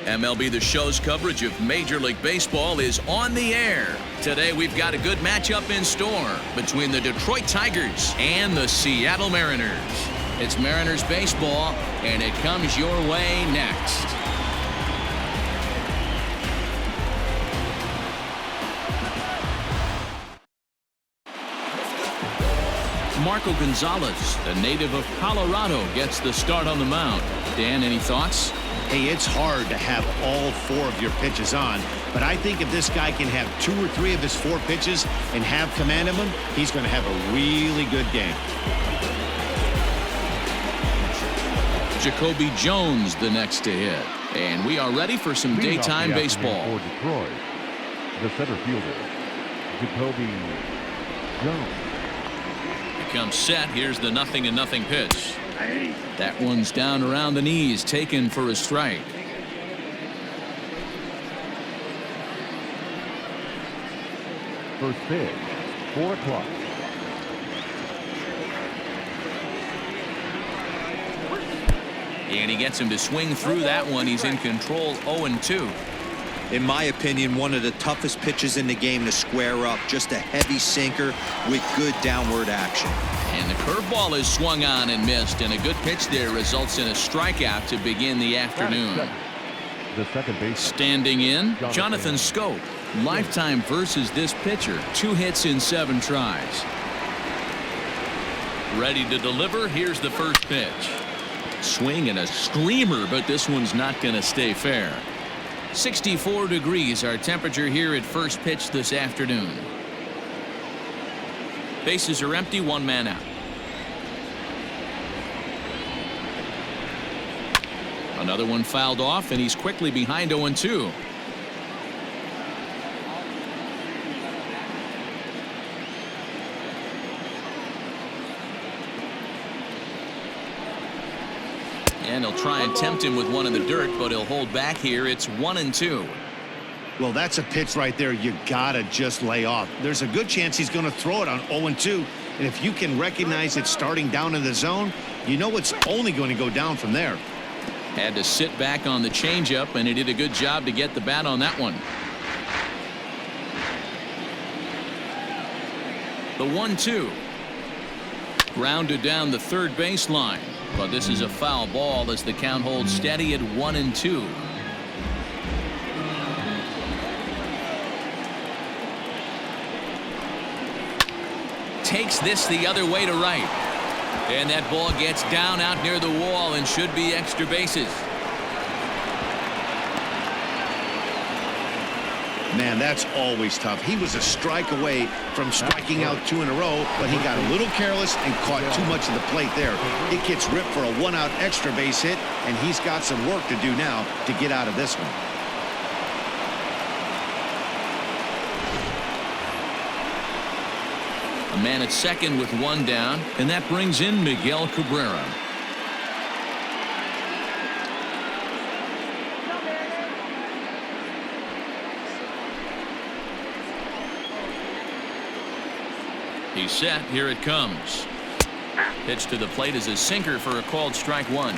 MLB The Show's coverage of Major League Baseball is on the air. Today we've got a good matchup in store between the Detroit Tigers and the Seattle Mariners. It's Mariners baseball, and it comes your way next. Marco Gonzalez, a native of Colorado, gets the start on the mound. Dan, any thoughts? Hey, it's hard to have all four of your pitches on, but I think if this guy can have 2 or 3 of his 4 pitches and have command of them, he's going to have a really good game. Jacoby Jones the next to hit, and we are ready for some daytime baseball. For Detroit, the center fielder, Jacoby Jones. Comes set. Here's the 0-0 pitch. That one's down around the knees, taken for a strike. First pitch, 4 o'clock. And he gets him to swing through that one. He's in control, 0-2. In my opinion, one of the toughest pitches in the game to square up. Just a heavy sinker with good downward action. And the curveball is swung on and missed, and a good pitch there results in a strikeout to begin the afternoon. The second base. Standing in, Jonathan Schoop. Lifetime versus this pitcher. 2 hits in 7 tries. Ready to deliver. Here's the first pitch. Swing and a screamer, but this one's not going to stay fair. 64 degrees our temperature here at first pitch this afternoon. Bases are empty, 1 man out. Another one fouled off, and he's quickly behind 0-2. And he'll try and tempt him with one in the dirt, but he'll hold back here. It's 1-2. Well, that's a pitch right there you gotta just lay off. There's a good chance he's going to throw it on 0-2, and if you can recognize it starting down in the zone, you know it's only going to go down from there. Had to sit back on the changeup, and he did a good job to get the bat on that one. The 1-2. Grounded down the third baseline. But this is a foul ball as the count holds steady at 1-2. Takes this the other way to right. And that ball gets down out near the wall and should be extra bases. Man, that's always tough. He was a strike away from striking out 2 in a row, but he got a little careless and caught too much of the plate there. It gets ripped for a 1-out extra base hit, and he's got some work to do now to get out of this one. A man at second with 1 down, and that brings in Miguel Cabrera. He's set. Here it comes. Pitch to the plate is a sinker for a called strike 1.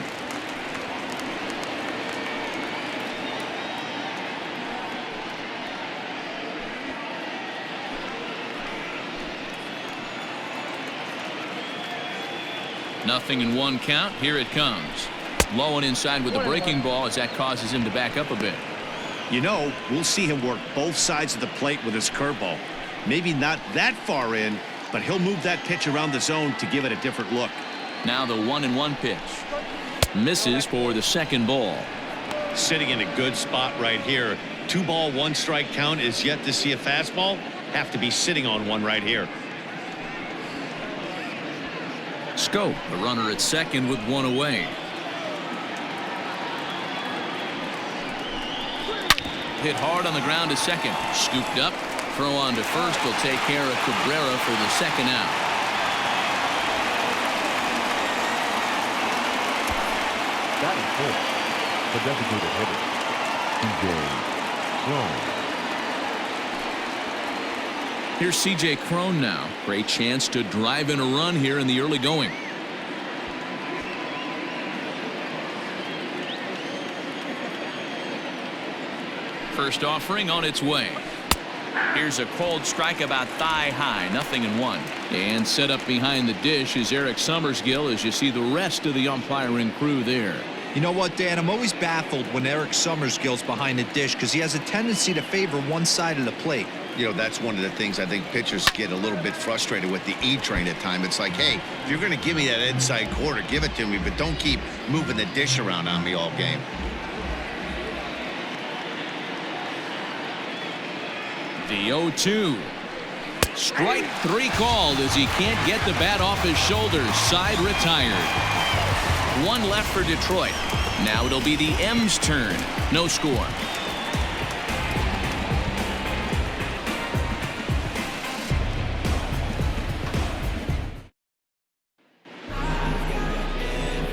Nothing in 1 count. Here it comes. Low and inside with the breaking ball as that causes him to back up a bit. You know, we'll see him work both sides of the plate with his curveball. Maybe not that far in, but he'll move that pitch around the zone to give it a different look. Now the 1-1 pitch. Misses for the second ball. Sitting in a good spot right here. 2 ball, 1 strike count is yet to see a fastball. Have to be sitting on one right here. Schoop, the runner at second with 1 away. Hit hard on the ground to second. Scooped up. Throw on to first will take care of Cabrera for the second out. That is full. The designated hitter, C.J. Cron. Here's C.J. Cron now. Great chance to drive in a run here in the early going. First offering on its way. Here's a cold strike about thigh high, 0-1. And set up behind the dish is Eric Summersgill as you see the rest of the umpiring crew there. You know what, Dan? I'm always baffled when Eric Summersgill's behind the dish because he has a tendency to favor one side of the plate. You know, that's one of the things I think pitchers get a little bit frustrated with the E-train at times. It's like, hey, if you're going to give me that inside quarter, give it to me, but don't keep moving the dish around on me all game. The 0-2. Strike 3 called as he can't get the bat off his shoulders. Side retired. One left for Detroit. Now it'll be the M's turn. No score.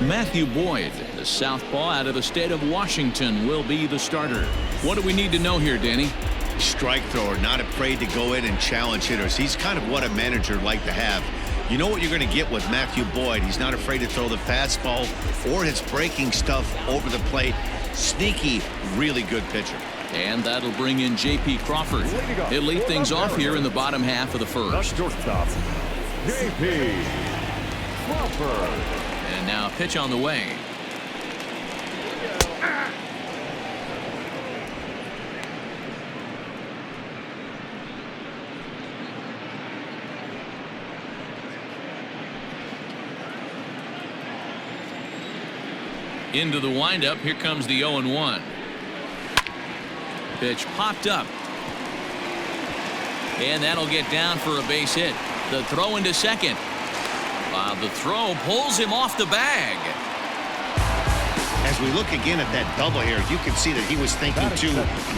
Matthew Boyd, the southpaw out of the state of Washington, will be the starter. What do we need to know here, Danny? Strike thrower, not afraid to go in and challenge hitters. He's kind of what a manager would like to have. You know what you're going to get with Matthew Boyd. He's not afraid to throw the fastball or his breaking stuff over the plate. Sneaky, really good pitcher. And that'll bring in J.P. Crawford. He'll lead things off here in the bottom half of the first. Shortstop, J.P. Crawford. And now a pitch on the way. Into the windup. Here comes the 0-1. Pitch popped up. And that'll get down for a base hit. The throw into second. The throw pulls him off the bag. As we look again at that double here, you can see that he was thinking too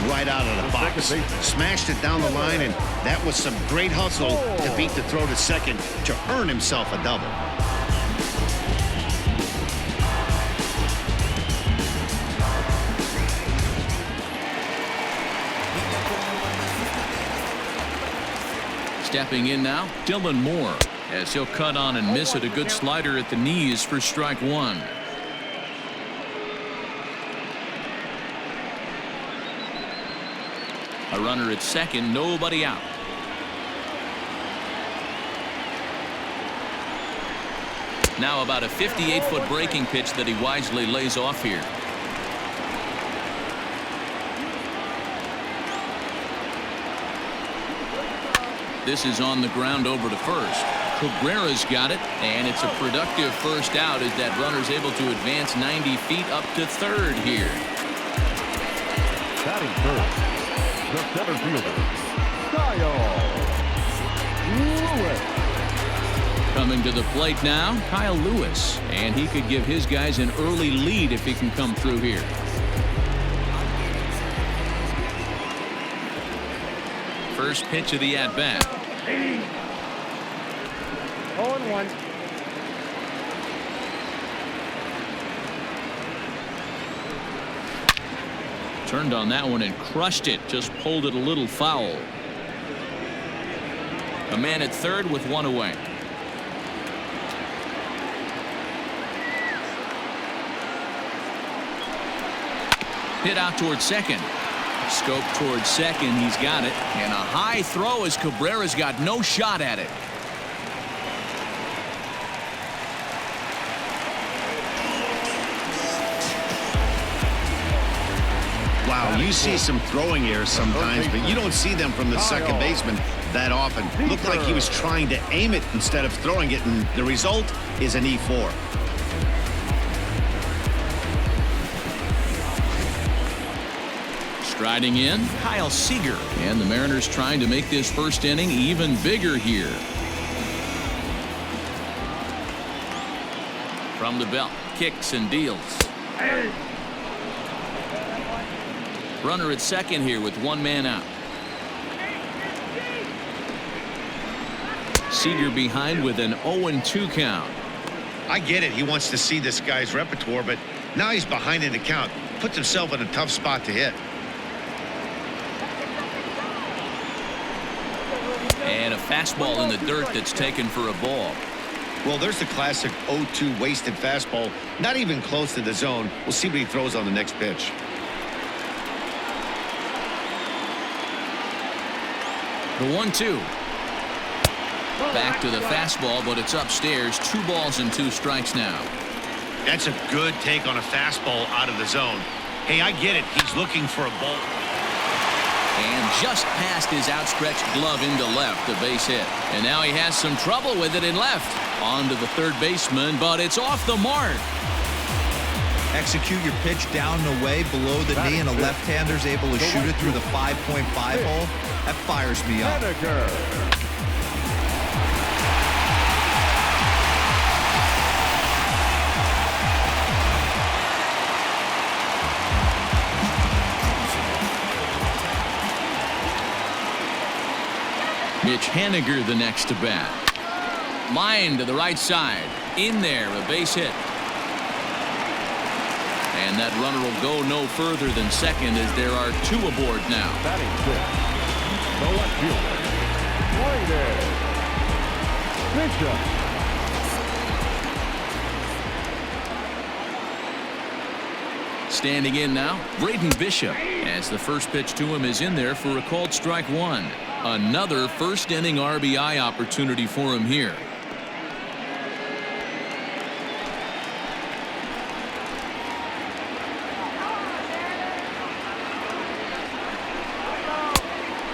right out of the box. Smashed it down the line, and that was some great hustle to beat the throw to second to earn himself a double. Stepping in now, Dylan Moore, as he'll cut on and miss it. A good slider at the knees for strike 1. A runner at second, nobody out. Now about a 58-foot breaking pitch that he wisely lays off here. This is on the ground over to first. Cabrera's got it, and it's a productive first out as that runner's able to advance 90 feet up to third here. Batting first, the center fielder, Kyle Lewis. Coming to the plate now, Kyle Lewis, and he could give his guys an early lead if he can come through here. First pitch of the at-bat. 0-1. Turned on that one and crushed it. Just pulled it a little foul. A man at third with one away. Hit out towards second. Scope towards second. He's got it. And a high throw as Cabrera's got no shot at it. Wow, you see some throwing errors sometimes, but you don't see them from the second baseman that often. Looked like he was trying to aim it instead of throwing it, and the result is an E4. Striding in, Kyle Seager. And the Mariners trying to make this first inning even bigger here. From the belt, kicks and deals. Runner at second here with one man out. Seager behind with an 0-2 count. I get it. He wants to see this guy's repertoire, but now he's behind in the count. Puts himself in a tough spot to hit. And a fastball in the dirt that's taken for a ball. Well, there's the classic 0-2 wasted fastball. Not even close to the zone. We'll see what he throws on the next pitch. The 1-2. Back to the fastball, but it's upstairs. 2 balls and 2 strikes now. That's a good take on a fastball out of the zone. Hey, I get it. He's looking for a ball. And just past his outstretched glove into left, a base hit. And now he has some trouble with it in left. On to the third baseman, but it's off the mark. Execute your pitch down and away below the knee, and a left-hander's able to shoot it through the 5.5 hole. That fires me up. Mitch Haniger the next to bat. Line to the right side. In there, a base hit. And that runner will go no further than second as there are 2 aboard now. Batting fifth, the left fielder, Bishop. Standing in now, Braden Bishop, as the first pitch to him is in there for a called strike 1. Another first inning RBI opportunity for him here.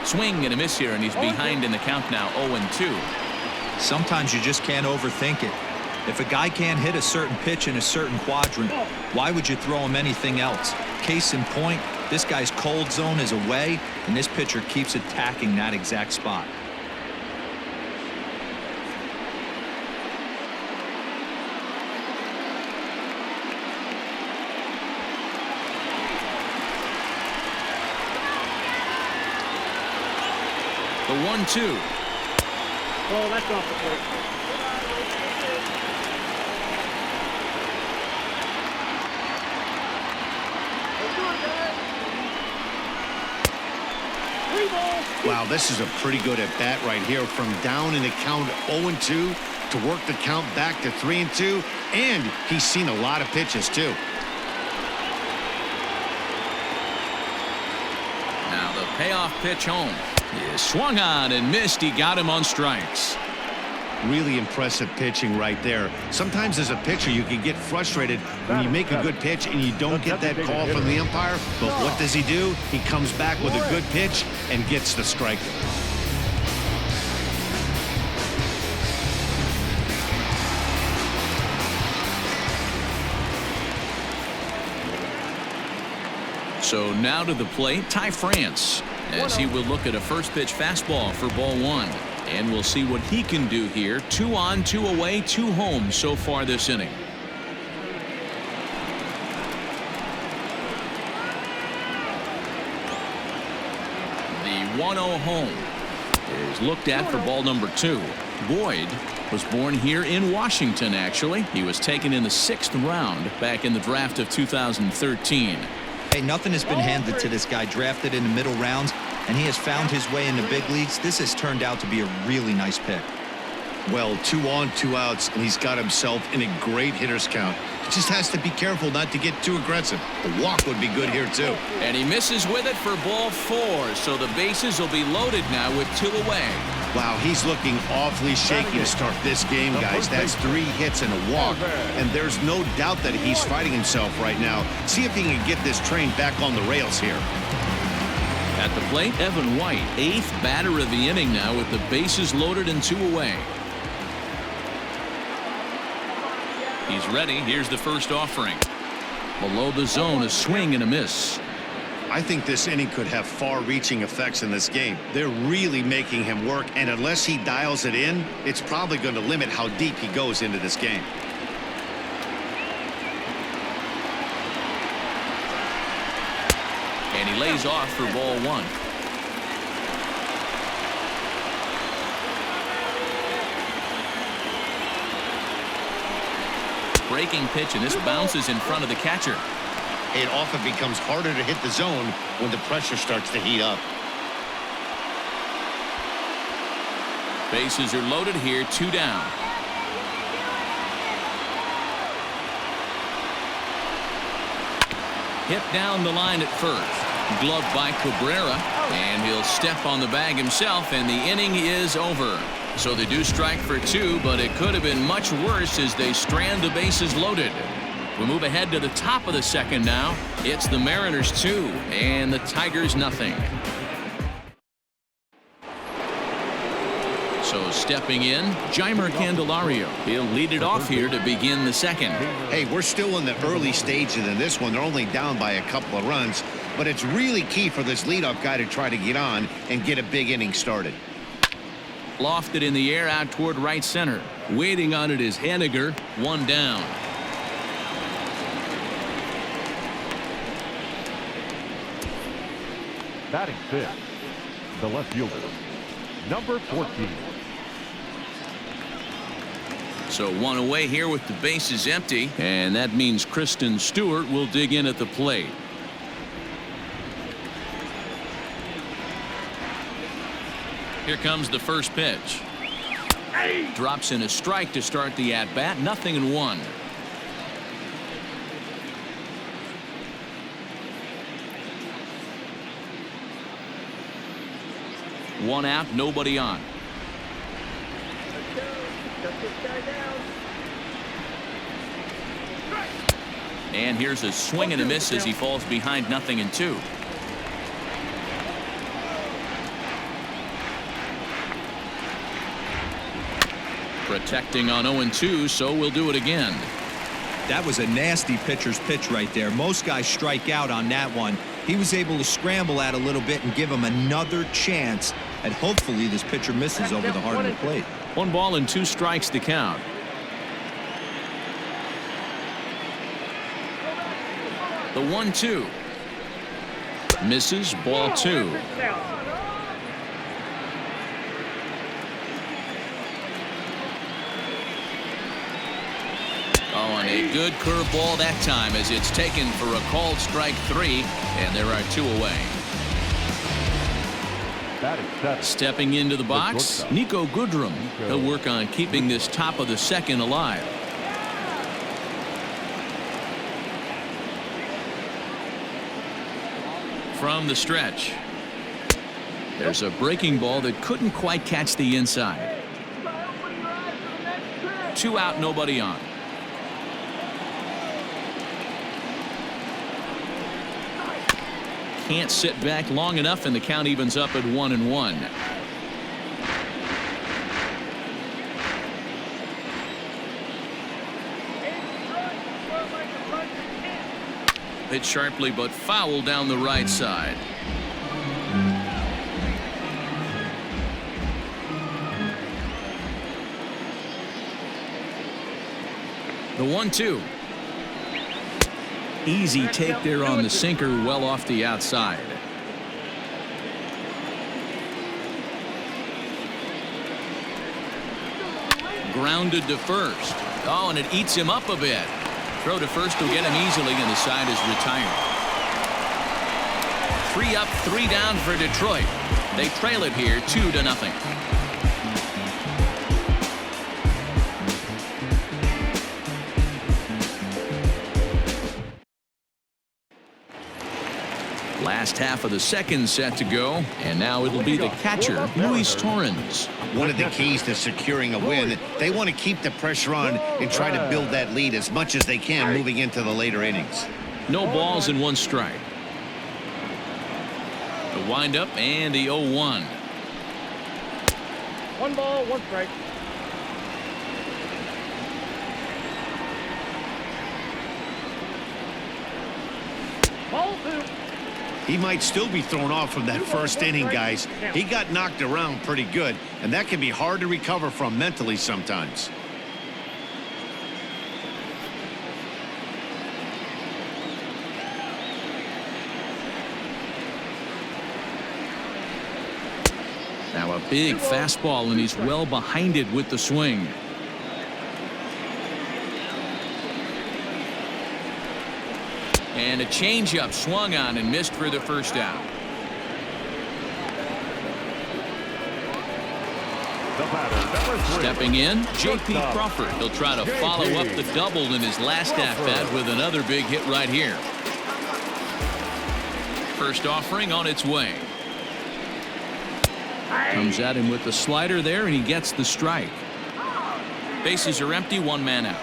Swing and a miss here, and he's behind in the count now, 0-2. Sometimes you just can't overthink it. If a guy can't hit a certain pitch in a certain quadrant, why would you throw him anything else? Case in point, this guy's cold zone is away, and this pitcher keeps attacking that exact spot. The 1-2. Oh, that's off the plate. Wow, this is a pretty good at bat right here. From down in the count 0-2 to work the count back to 3-2. And he's seen a lot of pitches, too. Now the payoff pitch home. He swung on and missed. He got him on strikes. Really impressive pitching right there. Sometimes as a pitcher you can get frustrated when you make a good pitch and you don't get that call from the umpire. But what does he do? He comes back with a good pitch and gets the strike. So now to the plate, Ty France, as he will look at a first pitch fastball for ball 1. And we'll see what he can do here. 2 on, 2 away, 2 home so far this inning. The 1-0 home is looked at for ball number 2. Boyd was born here in Washington, actually. He was taken in the 6th round back in the draft of 2013. Hey, nothing has been handed to this guy. Drafted in the middle rounds, and he has found his way in the big leagues. This has turned out to be a really nice pick. Well, 2 on, 2 outs, and he's got himself in a great hitter's count. He just has to be careful not to get too aggressive. The walk would be good here, too. And he misses with it for ball 4, so the bases will be loaded now with 2 away. Wow, he's looking awfully shaky to start this game, guys. That's 3 hits and a walk, and there's no doubt that he's fighting himself right now. See if he can get this train back on the rails here. At the plate, Evan White, 8th batter of the inning now with the bases loaded and 2 away. He's ready. Here's the first offering. Below the zone, a swing and a miss. I think this inning could have far-reaching effects in this game. They're really making him work, and unless he dials it in, it's probably going to limit how deep he goes into this game. And he lays off for ball 1. Breaking pitch, and this bounces in front of the catcher. It often becomes harder to hit the zone when the pressure starts to heat up. Bases are loaded here, 2 down. Hit down the line at first. Glove by Cabrera, and he'll step on the bag himself, and the inning is over. So they do strike for 2, but it could have been much worse as they strand the bases loaded. We move ahead to the top of the second now. It's the Mariners 2 and the Tigers nothing. So stepping in, Jeimer Candelario. He'll lead it off here to begin the second. Hey, we're still in the early stages in this one. They're only down by a couple of runs, but it's really key for this leadoff guy to try to get on and get a big inning started. Lofted in the air out toward right center. Waiting on it is Haniger. 1 down. Batting 5th, the left fielder, number 14. So 1 away here with the bases empty, and that means Kristen Stewart will dig in at the plate. Here comes the first pitch. Drops in a strike to start the at-bat. 0-1. One out, nobody on. And here's a swing and a miss as he falls behind 0-2. Protecting on 0-2, so we'll do it again. That was a nasty pitcher's pitch right there. Most guys strike out on that one. He was able to scramble at a little bit and give him another chance, and hopefully this pitcher misses over the heart of the plate. 1 ball and 2 strikes to count. The 1-2 misses. Ball 2. Oh, and a good curveball that time as it's taken for a called strike 3, and there are 2 away. Stepping into the box, Nico Goodrum. He'll work on keeping this top of the second alive. From the stretch, there's a breaking ball that couldn't quite catch the inside. 2 out, nobody on. Can't sit back long enough, and the count evens up at 1-1. Hit sharply but foul down the right side. The 1-2. Easy take there on the sinker, well off the outside. Grounded to first. Oh, and it eats him up a bit. Throw to first will get him easily, and the side is retired. 3 up, 3 down for Detroit. They trail it here 2-0. Last half of the second set to go, and now it'll be the catcher, Luis Torrens. One of the keys to securing a win, they want to keep the pressure on and try to build that lead as much as they can moving into the later innings. No balls and 1 strike. The windup and the 0-1. 1 ball, 1 strike. Ball 2. He might still be thrown off from that first inning, guys. He got knocked around pretty good, and that can be hard to recover from mentally sometimes. Now a big fastball, and he's well behind it with the swing. And a changeup swung on and missed for the first out. Stepping in, J.P. Crawford. He'll try to follow up the double in his last at-bat with another big hit right here. First offering on its way. Comes at him with the slider there, and he gets the strike. Bases are empty, one man out.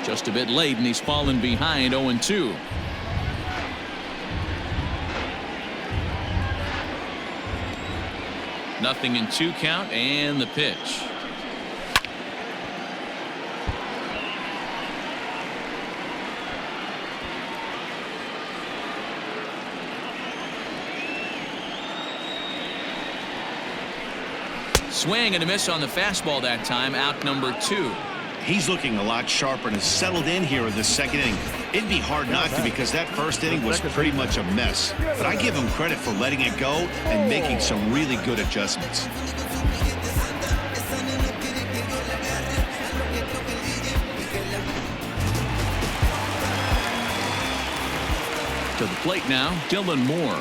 Just a bit late, and he's fallen behind 0-2. Nothing in 2 count, and the pitch. Swing and a miss on the fastball that time. Out number 2. He's looking a lot sharper and has settled in here in the second inning. It'd be hard not to, because that first inning was pretty much a mess. But I give him credit for letting it go and making some really good adjustments. To the plate now, Dylan Moore.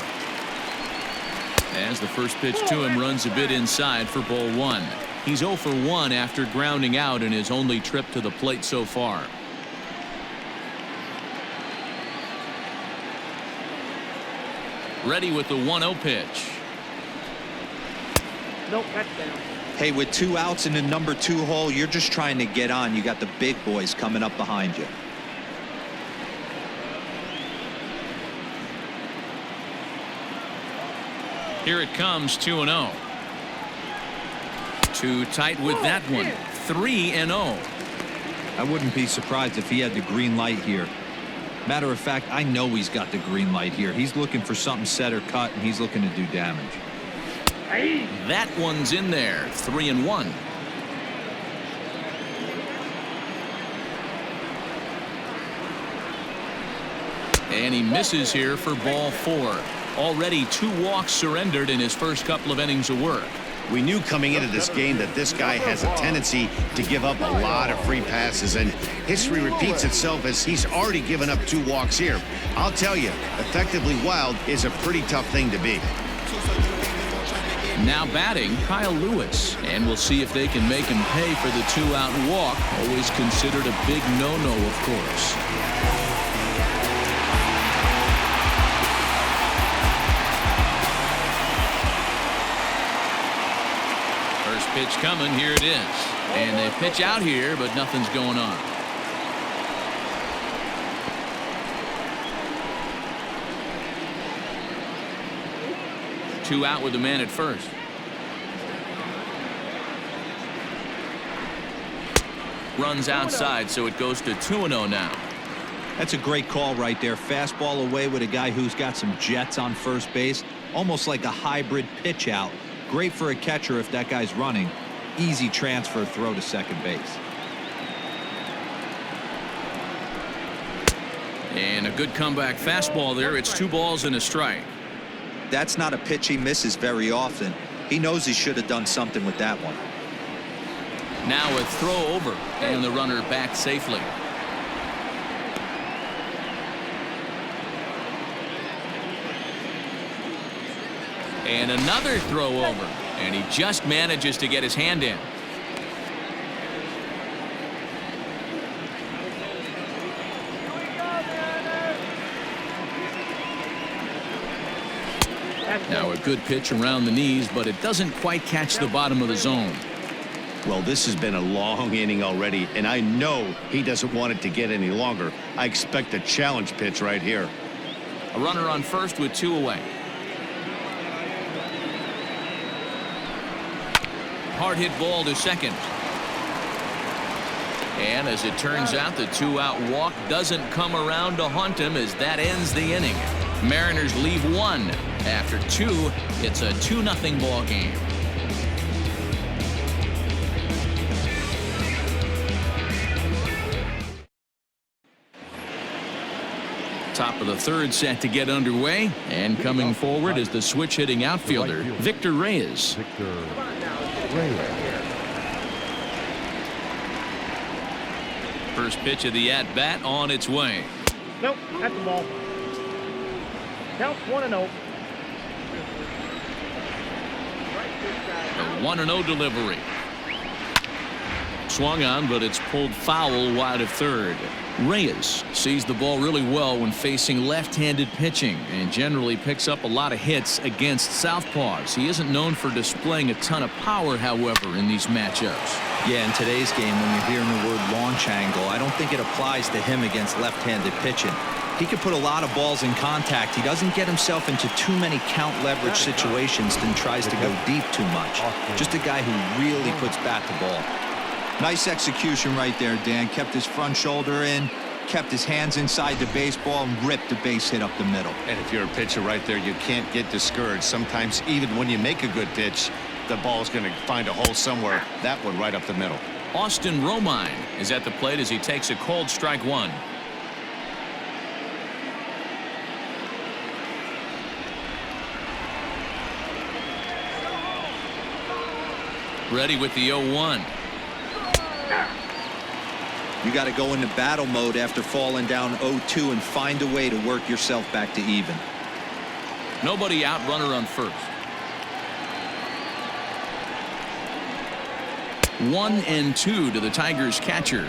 As the first pitch to him runs a bit inside for ball 1. He's 0 for 1 after grounding out in his only trip to the plate so far. Ready with the 1-0 pitch. Nope, that's down. Hey, with 2 outs in the number 2 hole, you're just trying to get on. You got the big boys coming up behind you. Here it comes, 2-0. Too tight with that one. 3-0. I wouldn't be surprised if he had the green light here. Matter of fact, I know he's got the green light here. He's looking for something set or cut, and he's looking to do damage. That one's in there. 3-1. And he misses here for ball 4. Already 2 walks surrendered in his first couple of innings of work. We knew coming into this game that this guy has a tendency to give up a lot of free passes, and history repeats itself as he's already given up 2 walks here. I'll tell you, effectively wild is a pretty tough thing to be. Now batting, Kyle Lewis, and we'll see if they can make him pay for the 2-out walk. Always considered a big no-no, of course. First pitch coming, here it is. And they pitch out here, but nothing's going on. Two out with the man at first. Runs outside, so it goes to 2-0 now. That's a great call right there. Fastball away with a guy who's got some jets on first base. Almost like a hybrid pitch out. Great for a catcher if that guy's running. Easy transfer throw to second base. And a good comeback fastball there. It's 2 balls and a strike. That's not a pitch he misses very often. He knows he should have done something with that one. Now a throw over, and the runner back safely. And another throw over, and he just manages to get his hand in. Now a good pitch around the knees, but it doesn't quite catch the bottom of the zone. Well, this has been a long inning already, and I know he doesn't want it to get any longer. I expect a challenge pitch right here. A runner on first with 2 away. Hard hit ball to second. And as it turns out, the 2-out walk doesn't come around to haunt him, as that ends the inning. Mariners leave 1. After 2, it's a 2-0 ball game. Top of the 3rd set to get underway, and coming forward is the switch-hitting outfielder, Victor Reyes. First pitch of the at-bat on its way. Nope, that's the ball. Counts 1-0. The 1-0 delivery. Swung on, but it's pulled foul wide of third. Reyes sees the ball really well when facing left-handed pitching and generally picks up a lot of hits against southpaws. He isn't known for displaying a ton of power, however, in these matchups. Yeah, in today's game, when you're hearing the word launch angle, I don't think it applies to him against left-handed pitching. He can put a lot of balls in contact. He doesn't get himself into too many count leverage situations and tries to go deep too much. Just a guy who really puts bat to ball. Nice execution right there, Dan. Kept his front shoulder in, kept his hands inside the baseball, and ripped the base hit up the middle. And if you're a pitcher right there, you can't get discouraged. Sometimes even when you make a good pitch, the ball's going to find a hole somewhere. That one right up the middle. Austin Romine is at the plate as he takes a cold strike one. Ready with the 0-1. You got to go into battle mode after falling down 0-2 and find a way to work yourself back to even. Nobody out, runner on first. 1-2 to the Tigers catcher.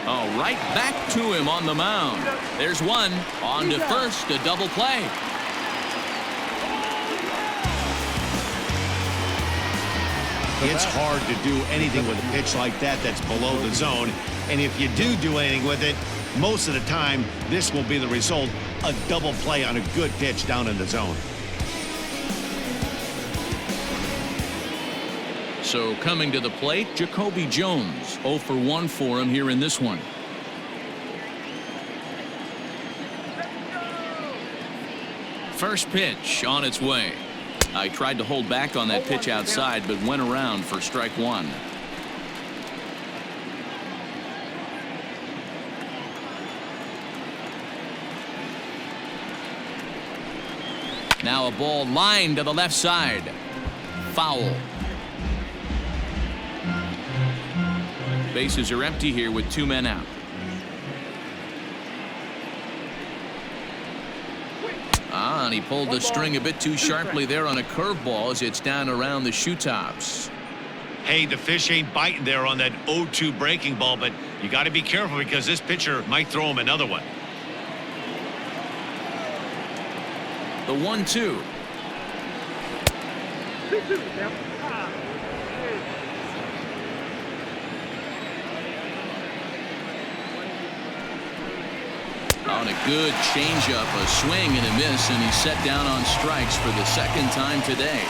Oh, right back to him on the mound. There's one. On to first, a double play. It's hard to do anything with a pitch like that that's below the zone. And if you do anything with it, most of the time, this will be the result. A double play on a good pitch down in the zone. So coming to the plate, Jacoby Jones. 0 for 1 for him here in this one. First pitch on its way. I tried to hold back on that pitch outside, but went around for strike one. Now a ball lined to the left side. Foul. Bases are empty here with 2 men out. And he pulled the string a bit too sharply there on a curveball as it's down around the shoe tops. Hey, the fish ain't biting there on that 0-2 breaking ball, but you got to be careful because this pitcher might throw him another one. The 1-2. On a good changeup, a swing and a miss, and he's set down on strikes for the second time today.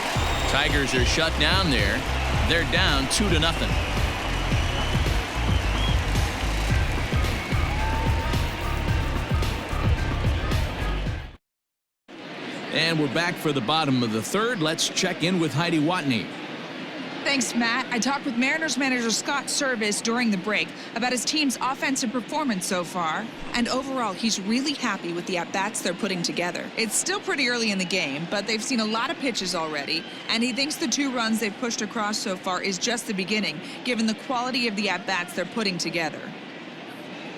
Tigers are shut down there. They're down 2-0. And we're back for the bottom of the third. Let's check in with Heidi Watney. Thanks, Matt. I talked with Mariners manager Scott Service during the break about his team's offensive performance so far. And overall, he's really happy with the at-bats they're putting together. It's still pretty early in the game, but they've seen a lot of pitches already. And he thinks the 2 runs they've pushed across so far is just the beginning, given the quality of the at-bats they're putting together.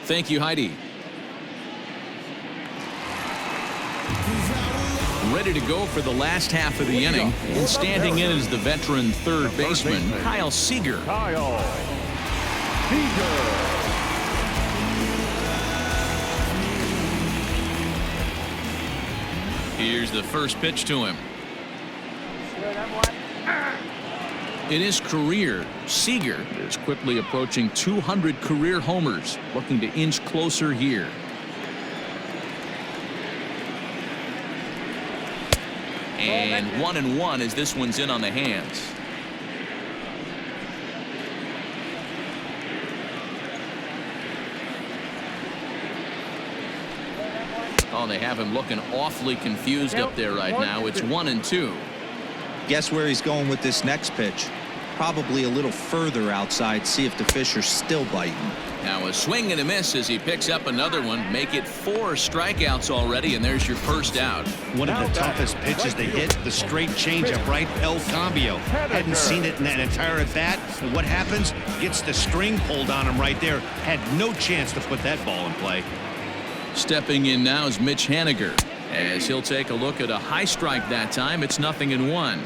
Thank you, Heidi. Ready to go for the last half of the inning, and standing in is the veteran third baseman, Kyle Seager. Kyle Seager. Here's the first pitch to him. In his career, Seager is quickly approaching 200 career homers, looking to inch closer here. And 1-1 as this one's in on the hands. Oh, they have him looking awfully confused up there right now. It's 1-2. Guess where he's going with this next pitch? Probably a little further outside, see if the fish are still biting. Now a swing and a miss as he picks up another one. Make it 4 strikeouts already, and there's your first out. One of the toughest pitches to hit, the straight changeup, right? El Cambio. Hadn't seen it in that entire at bat. And what happens? Gets the string pulled on him right there. Had no chance to put that ball in play. Stepping in now is Mitch Haniger. as he'll take a look at a high strike that time. It's 0-1.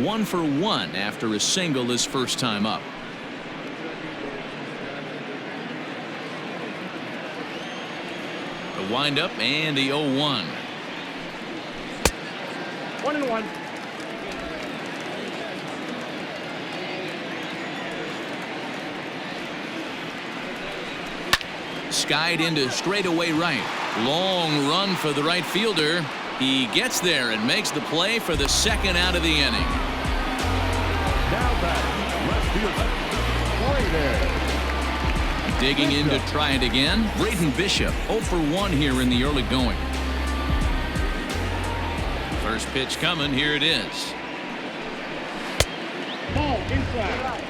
1 for 1 after a single his first time up. The windup and the 0-1. 1-1. Skied into straightaway right. Long run for the right fielder. He gets there and makes the play for the second out of the inning. Now back, left fielder, Play there. Digging in to try it again. Braden Bishop 0 for 1 here in the early going. First pitch coming. Here it is. Ball inside.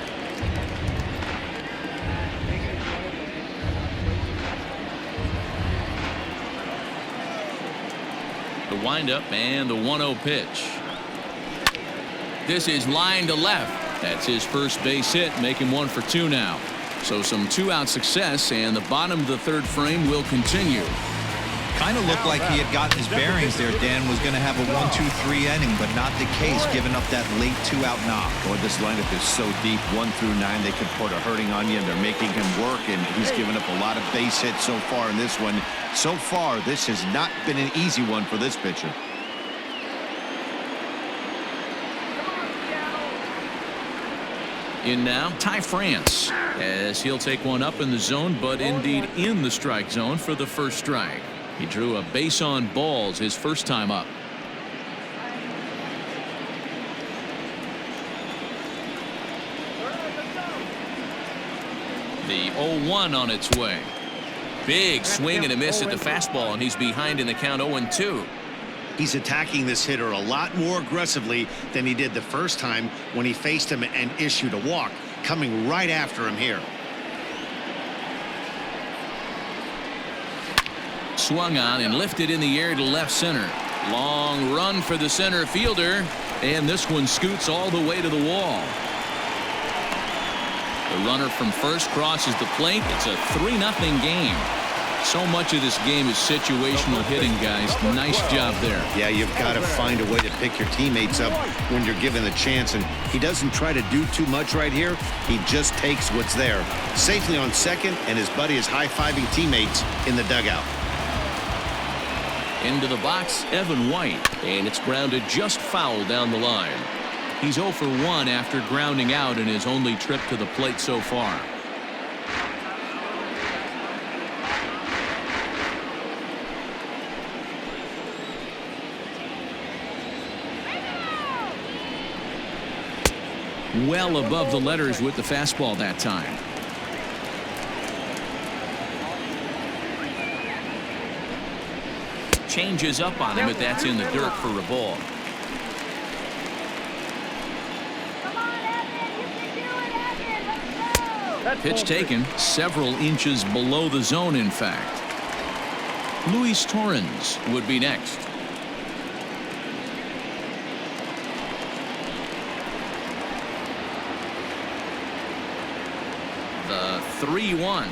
The windup and the 1-0 pitch. This is line to left. That's his first base hit, making 1 for 2 now. So some 2-out success, and the bottom of the third frame will continue. Kind of looked like he had gotten his bearings there. Dan was going to have a 1-2-3 inning, but not the case, giving up that late 2-out knock. Boy, this lineup is so deep, 1 through 9. They could put a hurting on you, and they're making him work, and he's given up a lot of base hits so far in this one. So far, this has not been an easy one for this pitcher. In now, Ty France, as he'll take one up in the zone, but indeed in the strike zone for the first strike. He drew a base on balls his first time up. The 0-1 on its way. Big swing and a miss at the fastball, and he's behind in the count 0-2. He's attacking this hitter a lot more aggressively than he did the first time when he faced him and issued a walk, coming right after him here. Swung on and lifted in the air to left center. Long run for the center fielder, and this one scoots all the way to the wall. The runner from first crosses the plate. It's a 3-0 game. So much of this game is situational hitting, guys. Nice job there. Yeah, you've got to find a way to pick your teammates up when you're given the chance, and he doesn't try to do too much right here. He just takes what's there. Safely on second, and his buddy is high-fiving teammates in the dugout. Into the box, Evan White, and it's grounded just foul down the line. He's 0 for 1 after grounding out in his only trip to the plate so far. Well above the letters with the fastball that time. Changes up on him, but that's in the dirt for a ball. Pitch taken several inches below the zone, in fact. Luis Torrens would be next. The 3-1.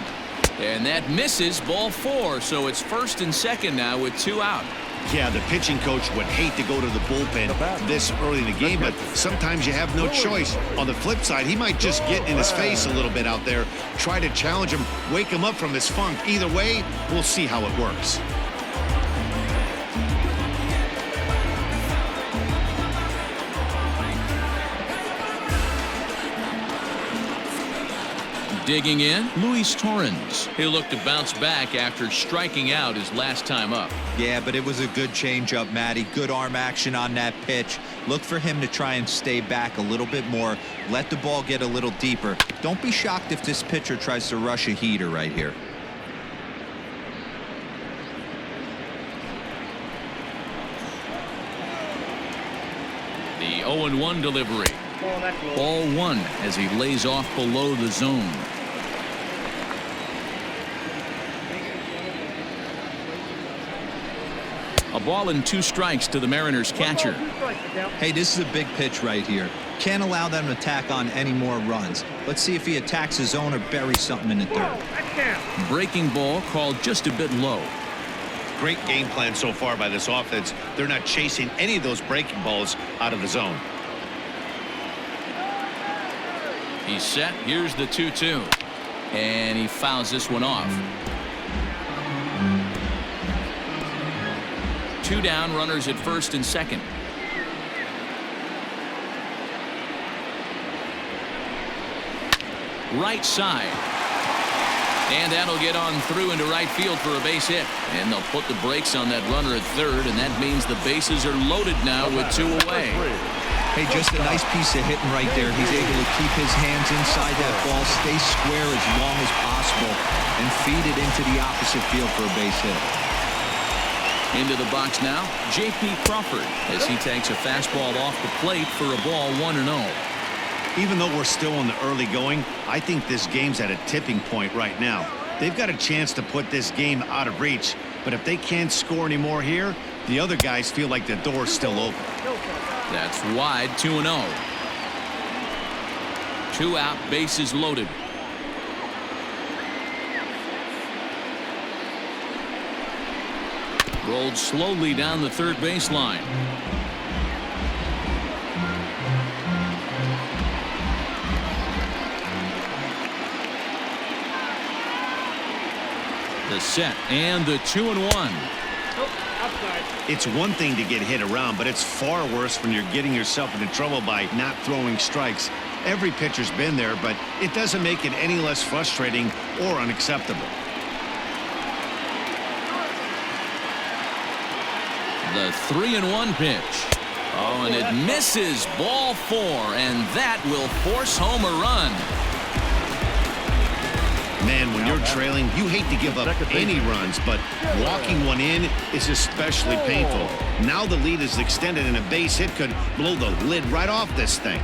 And that misses, ball 4, so it's first and second now with 2 out. Yeah, the pitching coach would hate to go to the bullpen this early in the game, but sometimes you have no choice. On the flip side, he might just get in his face a little bit out there, try to challenge him, wake him up from his funk. Either way, we'll see how it works. Digging in, Luis Torrens. He'll look to bounce back after striking out his last time up. Yeah, but it was a good changeup, Matty. Good arm action on that pitch. Look for him to try and stay back a little bit more. Let the ball get a little deeper. Don't be shocked if this pitcher tries to rush a heater right here. The 0-1 delivery. Ball 1 as he lays off below the zone. A ball and 2 strikes to the Mariners catcher. Hey, this is a big pitch right here. Can't allow them to tack on any more runs. Let's see if he attacks his zone or buries something in the dirt. Breaking ball called just a bit low. Great game plan so far by this offense. They're not chasing any of those breaking balls out of the zone. He's set. Here's the 2-2. And he fouls this one off. 2 down, runners at first and second. Right side. And that'll get on through into right field for a base hit. And they'll put the brakes on that runner at third, and that means the bases are loaded now with 2 away. Hey, just a nice piece of hitting right there. He's able to keep his hands inside that ball, stay square as long as possible, and feed it into the opposite field for a base hit. Into the box now, J.P. Crawford, as he takes a fastball off the plate for a ball 1-0. Even though we're still in the early going, I think this game's at a tipping point right now. They've got a chance to put this game out of reach, but if they can't score anymore here, the other guys feel like the door's still open. That's wide, 2-0. 2 out, bases loaded. Rolled slowly down the third baseline. The set and the 2-1. It's one thing to get hit around, but it's far worse when you're getting yourself into trouble by not throwing strikes. Every pitcher's been there, but it doesn't make it any less frustrating or unacceptable. The 3-1 pitch. Oh, and it misses. Ball 4, and that will force home a run. Man, when you're trailing, you hate to give up any runs, but walking one in is especially painful. Now the lead is extended, and a base hit could blow the lid right off this thing.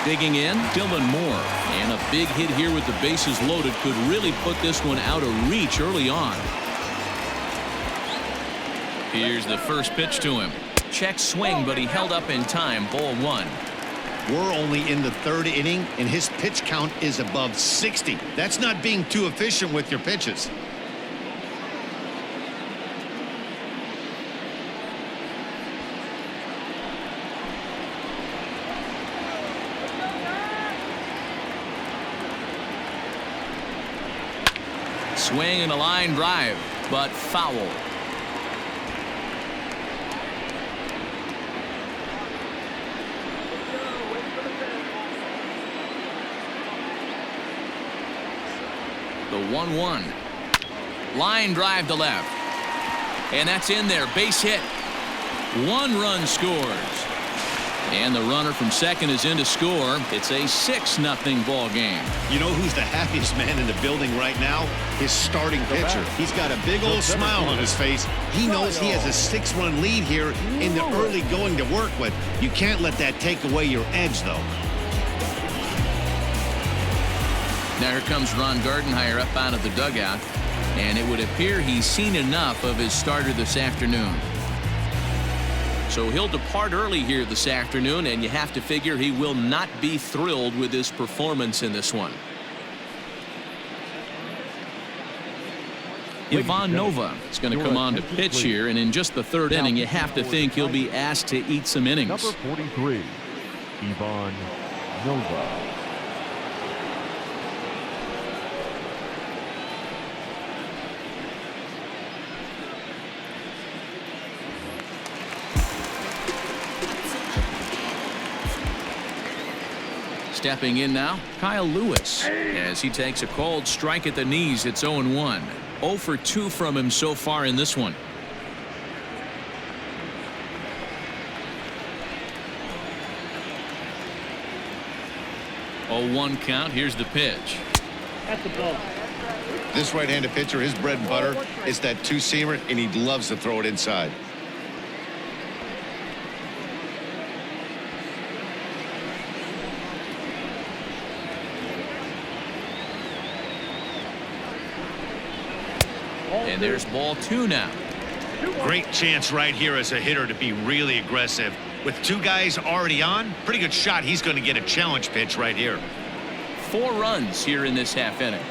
Digging in, Dylan Moore. And a big hit here with the bases loaded could really put this one out of reach early on. Here's the first pitch to him. Check swing, but he held up in time. Ball 1. We're only in the 3rd inning, and his pitch count is above 60. That's not being too efficient with your pitches. Swing and a line drive, but foul. The 1-1. Line drive to left. And that's in there. Base hit. 1 run scores. And the runner from second is in to score. It's a 6-0 ball game. You know who's the happiest man in the building right now? His starting pitcher. He's got a big old smile on his face. He knows he has a 6-run lead here in the early going to work with. You can't let that take away your edge, though. Now here comes Ron Gardenhire up out of the dugout, and it would appear he's seen enough of his starter this afternoon. So he'll depart early here this afternoon, and you have to figure he will not be thrilled with his performance in this one. Ivan Nova is going to come on to pitch here, and in just the 3rd inning, you have to think he'll be asked to eat some innings. Number 43, Ivan Nova. Stepping in now, Kyle Lewis, as he takes a called strike at the knees. It's 0-1. 0 for 2 from him so far in this one. Oh, 1 count. Here's the pitch. That's the ball. This right-handed pitcher, his bread and butter is that two-seamer, and he loves to throw it inside. And there's ball 2 now. Great chance right here as a hitter to be really aggressive. With 2 guys already on, pretty good shot. He's going to get a challenge pitch right here. 4 runs here in this half inning.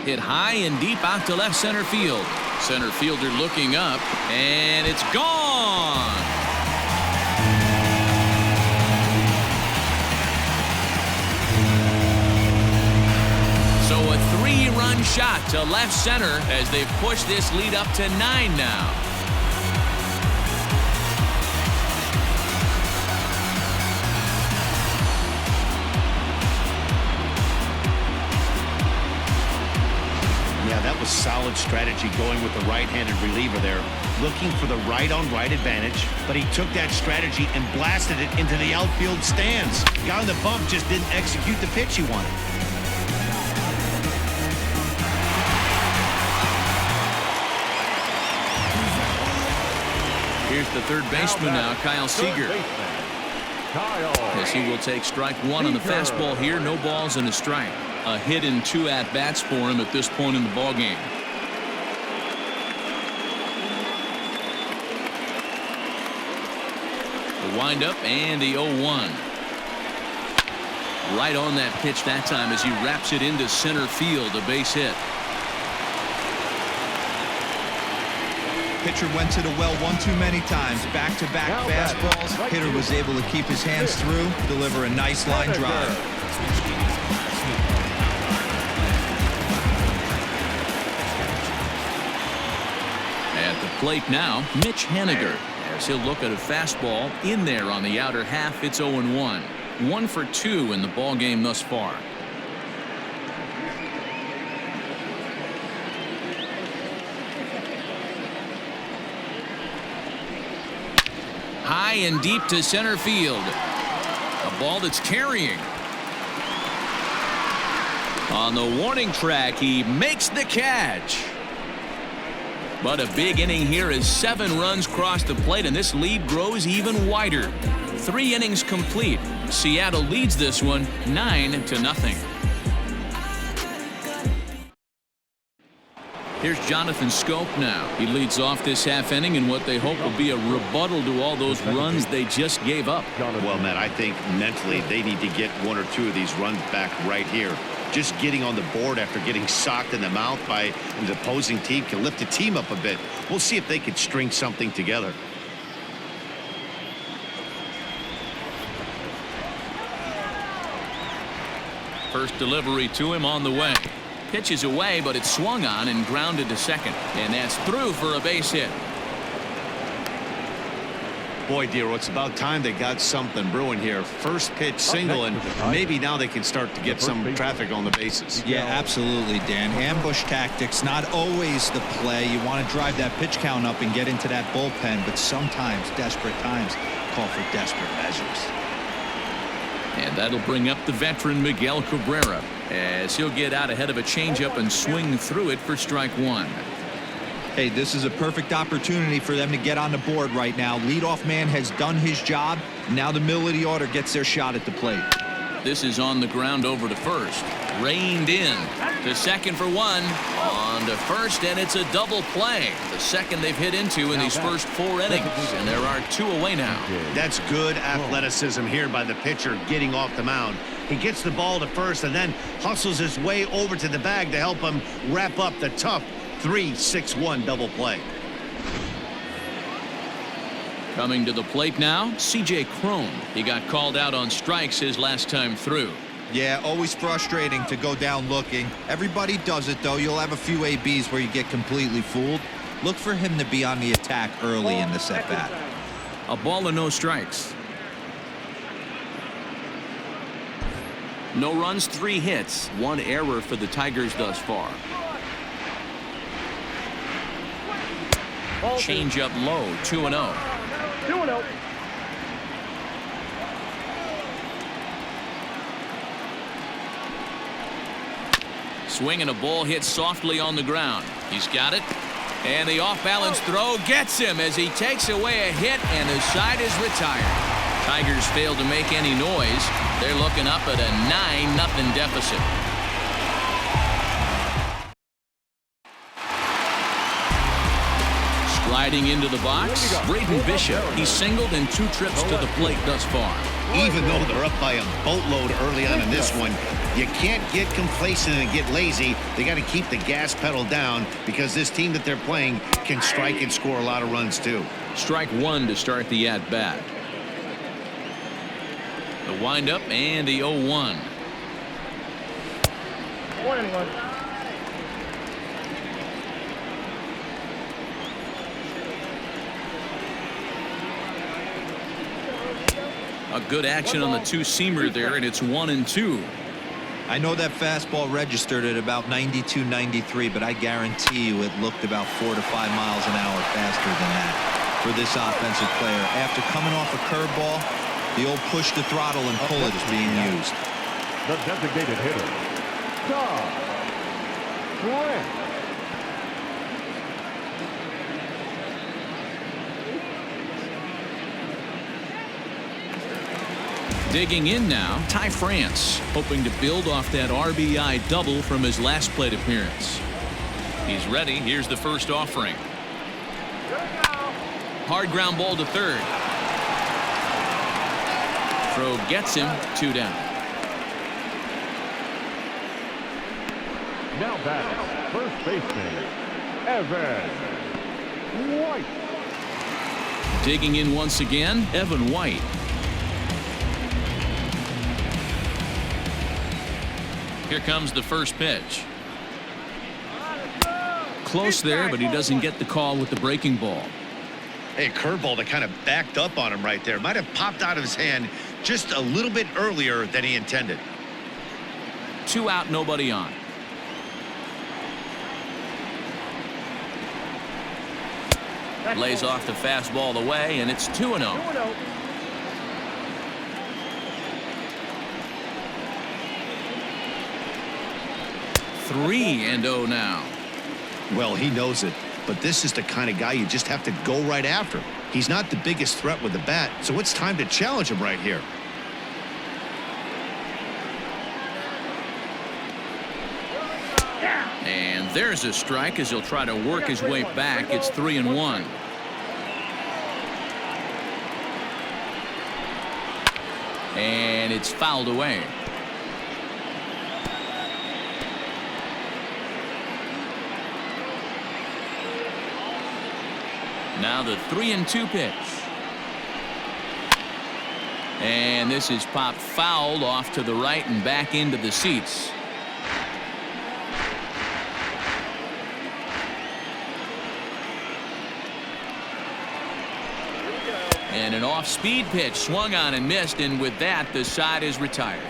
Hit high and deep out to left center field. Center fielder looking up, and it's gone. So a 3-run shot to left center as they've pushed this lead up to 9 now. Yeah, that was solid strategy going with the right-handed reliever there, looking for the right-on-right advantage, but he took that strategy and blasted it into the outfield stands. Guy on the bump just didn't execute the pitch he wanted. Here's the third baseman now, Kyle Seager. As he will take strike 1 on the fastball here. No balls and a strike. A hit and 2 at-bats for him at this point in the ballgame. The windup and the 0-1. Right on that pitch that time as he wraps it into center field. A base hit. Pitcher went to the well one too many times. Back-to-back fastballs. Hitter was able to keep his hands through, deliver a nice line drive. At the plate now, Mitch Haniger. As he'll look at a fastball in there on the outer half. It's 0-1. 1 for 2 in the ball game thus far. High and deep to center field. A ball that's carrying. On the warning track, he makes the catch. But a big inning here as 7 runs cross the plate, and this lead grows even wider. 3 innings complete. Seattle leads this one 9-0. Here's Jonathan Scope now. He leads off this half inning in what they hope will be a rebuttal to all those runs they just gave up. Well, Matt, I think mentally they need to get 1 or 2 of these runs back right here. Just getting on the board after getting socked in the mouth by an opposing team can lift the team up a bit. We'll see if they can string something together. First delivery to him on the way. Pitch is away, but it's swung on and grounded to second. And that's through for a base hit. Boy, Dero, it's about time they got something brewing here. First pitch single, and maybe now they can start to get some traffic on the bases. Yeah, absolutely, Dan. Ambush tactics, not always the play. You want to drive that pitch count up and get into that bullpen, but sometimes desperate times call for desperate measures. And that'll bring up the veteran Miguel Cabrera as he'll get out ahead of a changeup and swing through it for strike 1. Hey, this is a perfect opportunity for them to get on the board right now. Leadoff man has done his job. Now the middle of the order gets their shot at the plate. This is on the ground over to first. Reined in to second for 1. On to first, and it's a double play. The second they've hit into in these first 4 innings. And there are 2 away now. That's good athleticism here by the pitcher getting off the mound. He gets the ball to first and then hustles his way over to the bag to help him wrap up the tough 3-6-1 double play. Coming to the plate now, C.J. Cron. He got called out on strikes his last time through. Yeah, always frustrating to go down looking. Everybody does it, though. You'll have a few ABs where you get completely fooled. Look for him to be on the attack early in this at-bat. A ball and no strikes. No runs, 3 hits. 1 error for the Tigers thus far. Change up low, 2-0. 2-0. Swing and a ball hit softly on the ground. He's got it. And the off-balance throw gets him as he takes away a hit, and the side is retired. Tigers fail to make any noise. They're looking up at a 9-0 deficit. Sliding into the box, Braden Bishop. He's singled in 2 trips to the plate thus far. even though they're up by a boatload early on in this one. You can't get complacent and get lazy. They got to keep the gas pedal down because this team that they're playing can strike and score a lot of runs too. Strike one to start the at-bat. The windup and the 0-1. A good action on the two-seamer there, and it's 1-2. I know that fastball registered at about 92, 93, but I guarantee you it looked about 4 to 5 miles an hour faster than that for this offensive player. After coming off a curveball, the old push the throttle and pull it is being used. The designated hitter, Tom Grant. Digging in now, Ty France, hoping to build off that RBI double from his last plate appearance. He's ready. Here's the first offering. Hard ground ball to third. Throw gets him, 2 down. Now batting, first baseman, Evan White. Digging in once again, Evan White. Here comes the first pitch. Close there, but he doesn't get the call with the breaking ball. Hey, curveball that kind of backed up on him right there. Might have popped out of his hand just a little bit earlier than he intended. 2 out, nobody on. Lays off the fastball away, and it's 2-0. 3-0 now. Well, he knows it, but this is the kind of guy you just have to go right after. He's not the biggest threat with the bat, so it's time to challenge him right here. And there's a strike as he'll try to work his way back. It's 3-1. And it's fouled away. Now the 3-2 pitch. And this is popped fouled off to the right and back into the seats. And an off-speed pitch swung on and missed, and with that the side is retired.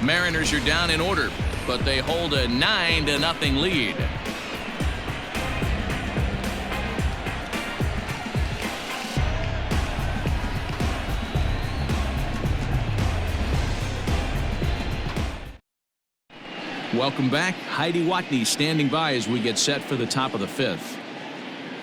Mariners are down in order, but they hold a 9-0 lead. Welcome back. Heidi Watney standing by as we get set for the top of the 5th.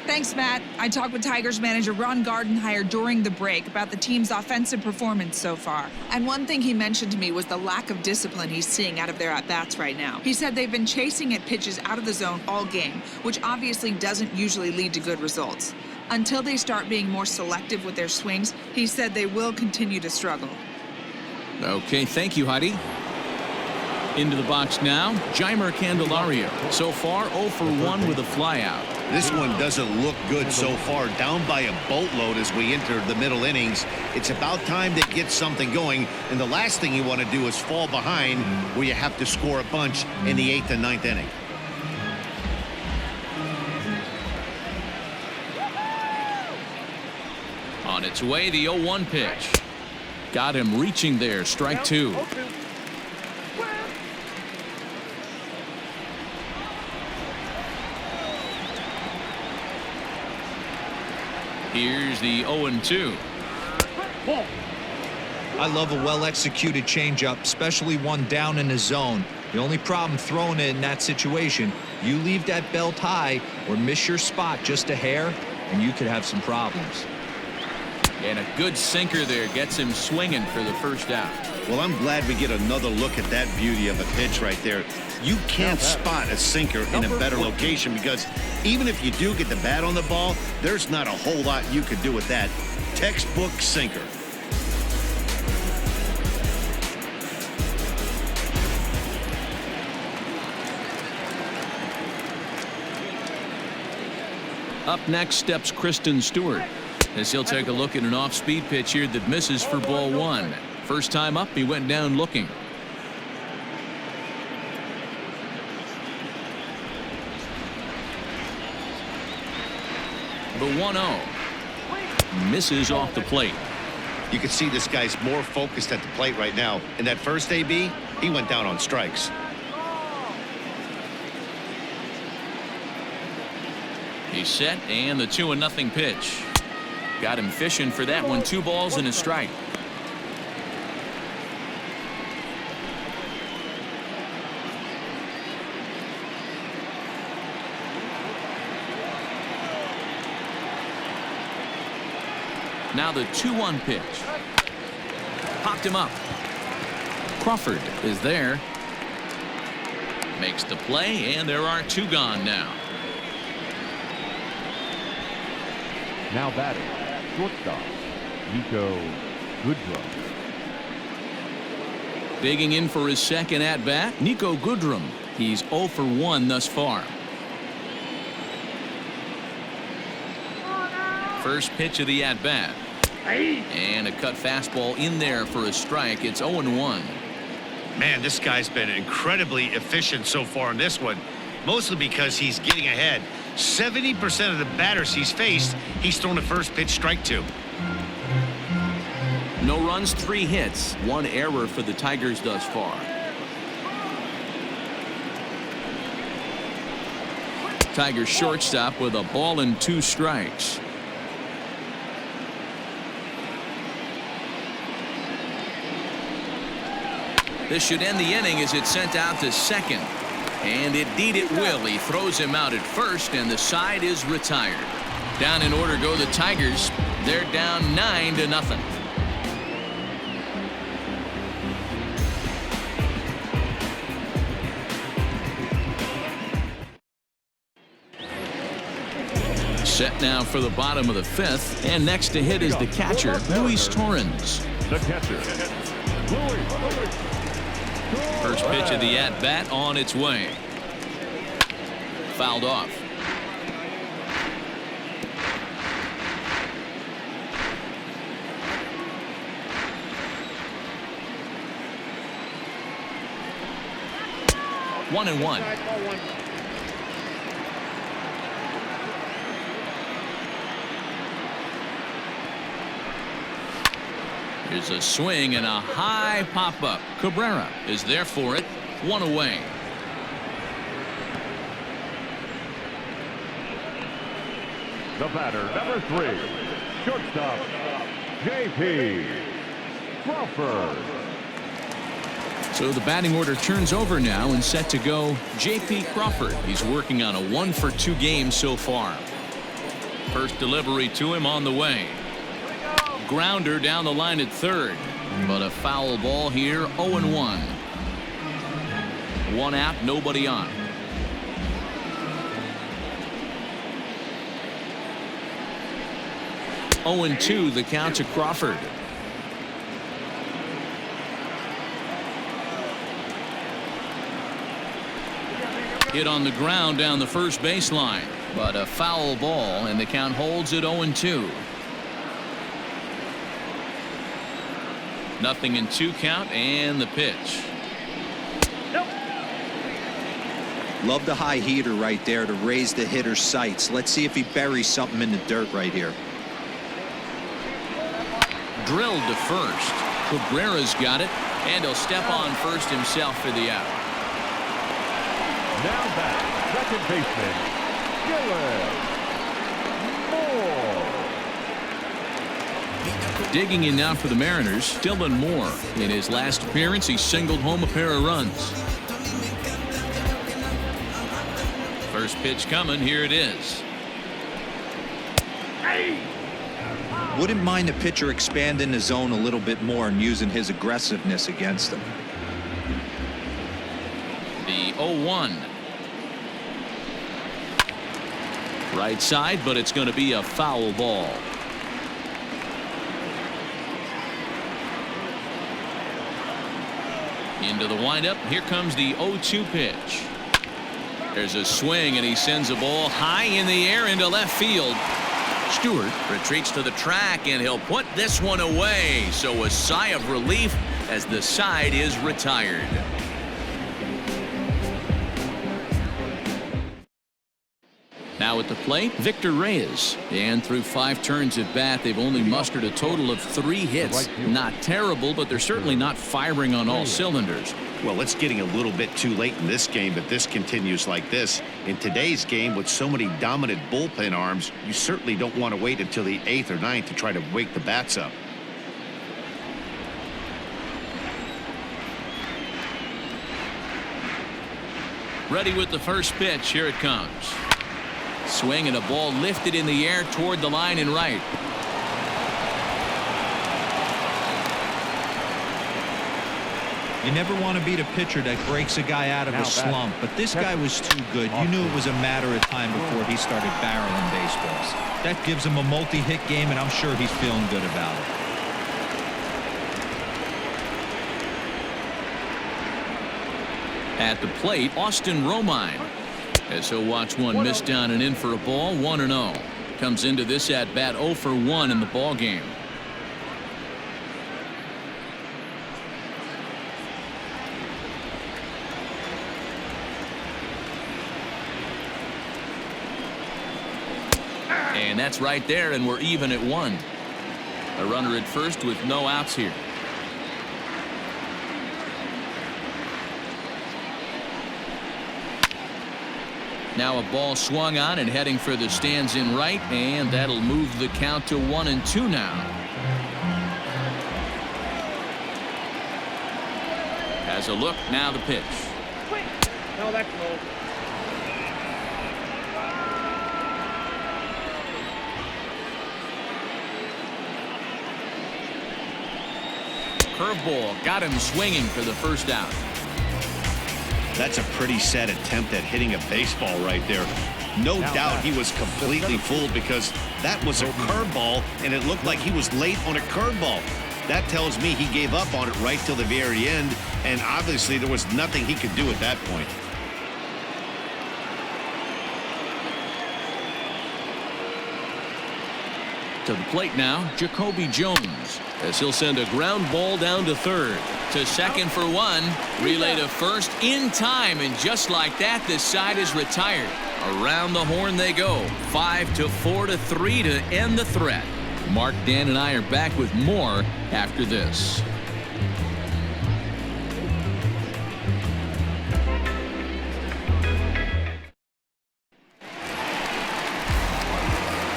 Thanks, Matt. I talked with Tigers manager Ron Gardenhire during the break about the team's offensive performance so far. And one thing he mentioned to me was the lack of discipline he's seeing out of their at-bats right now. He said they've been chasing at pitches out of the zone all game, which obviously doesn't usually lead to good results. Until they start being more selective with their swings, he said they will continue to struggle. Okay, thank you, Heidi. Into the box now, Jeimer Candelario. So far, 0 for 1 with a flyout. This one doesn't look good so far. Down by a boatload as we enter the middle innings. It's about time to get something going. And the last thing you want to do is fall behind where you have to score a bunch in the 8th and 9th inning. On its way, the 0-1 pitch. Got him reaching there, strike 2. Here's the 0-2. I love a well-executed changeup, especially one down in the zone. The only problem throwing it in that situation, you leave that belt high or miss your spot just a hair, and you could have some problems. And a good sinker there gets him swinging for the first out. Well, I'm glad we get another look at that beauty of a pitch right there. You can't spot a sinker in a better location because even if you do get the bat on the ball, there's not a whole lot you could do with that. Textbook sinker. Up next steps Kristen Stewart, as he'll take a look at an off-speed pitch here that misses for ball one. First time up, he went down looking. The 1-0 misses off the plate. You can see this guy's more focused at the plate right now. In that first AB, he went down on strikes. He's set, and the 2-0 pitch. Got him fishing for that one. 2 balls and a strike. Now the 2-1 pitch. Popped him up. Crawford is there. Makes the play, and there are 2 gone now. Now batting, shortstop, Nico Goodrum. Digging in for his second at-bat, Nico Goodrum. He's 0 for 1 thus far. First pitch of the at-bat. And a cut fastball in there for a strike. It's 0-1. Man, this guy's been incredibly efficient so far in this one, mostly because he's getting ahead. 70% of the batters he's faced, he's thrown a first pitch strike to. No runs, 3 hits, 1 error for the Tigers thus far. Tigers shortstop with a ball and 2 strikes. This should end the inning as it's sent out to second. And indeed it will. He throws him out at first, and the side is retired. Down in order go the Tigers. They're down 9-0. Set now for the bottom of the 5th, and next to hit is the catcher, Luis Torrens. The catcher, Luis. First pitch of the at-bat on its way. Fouled off. One and one. Here's a swing and a high pop-up. Cabrera is there for it. 1 away. The batter, number 3, shortstop, J.P. Crawford. So the batting order turns over now and set to go J.P. Crawford. He's working on a 1 for 2 games so far. First delivery to him on the way. Grounder down the line at third, but a foul ball here. 0-1. 1 out, nobody on. Oh and 2 the count to Crawford. Hit on the ground down the first baseline, but a foul ball, and the count holds at 0-2. Nothing in 2 count, and the pitch. Love the high heater right there to raise the hitter's sights. Let's see if he buries something in the dirt right here. Drilled to first. Cabrera's got it, and he'll step on first himself for the out. Now back, second baseman, Dylan Moore. Digging in now for the Mariners, Dylan Moore. In his last appearance, he singled home a pair of runs. First pitch coming. Here it is. Wouldn't mind the pitcher expanding the zone a little bit more and using his aggressiveness against him. The 0-1. Right side, but it's going to be a foul ball. Into the windup. Here comes the 0-2 pitch. There's a swing, and he sends a ball high in the air into left field. Stewart retreats to the track, and he'll put this one away. So a sigh of relief as the side is retired. Now at the plate, Victor Reyes. And through 5 turns at bat, they've only mustered a total of 3 hits. Not terrible, but they're certainly not firing on all cylinders. Well, it's getting a little bit too late in this game, but this continues like this. In today's game, with so many dominant bullpen arms, you certainly don't want to wait until the 8th or 9th to try to wake the bats up. Ready with the first pitch. Here it comes. Swing and a ball lifted in the air toward the line and right. You never want to beat a pitcher that breaks a guy out of a slump, but this guy was too good. You knew it was a matter of time before he started barreling baseballs. That gives him a multi-hit game, and I'm sure he's feeling good about it. At the plate, Austin Romine. As he'll watch one miss down and in for a ball, 1-0. Comes into this at bat 0 for 1 in the ball game. And that's right there, and we're even at 1. A runner at first with no outs here. Now a ball swung on and heading for the stands in right, and that'll move the count to 1-2 now. Has a look, now the pitch. No, that's low. Curveball got him swinging for the first out. That's a pretty sad attempt at hitting a baseball right there. No doubt he was completely fooled because that was a curveball, and it looked like he was late on a curveball. That tells me he gave up on it right till the very end, and obviously there was nothing he could do at that point. To the plate now, Jacoby Jones, as he'll send a ground ball down to third. To second for 1. Relay to first in time, and just like that, this side is retired. Around the horn they go. 5-4-3 to end the threat. Mark, Dan, and I are back with more after this.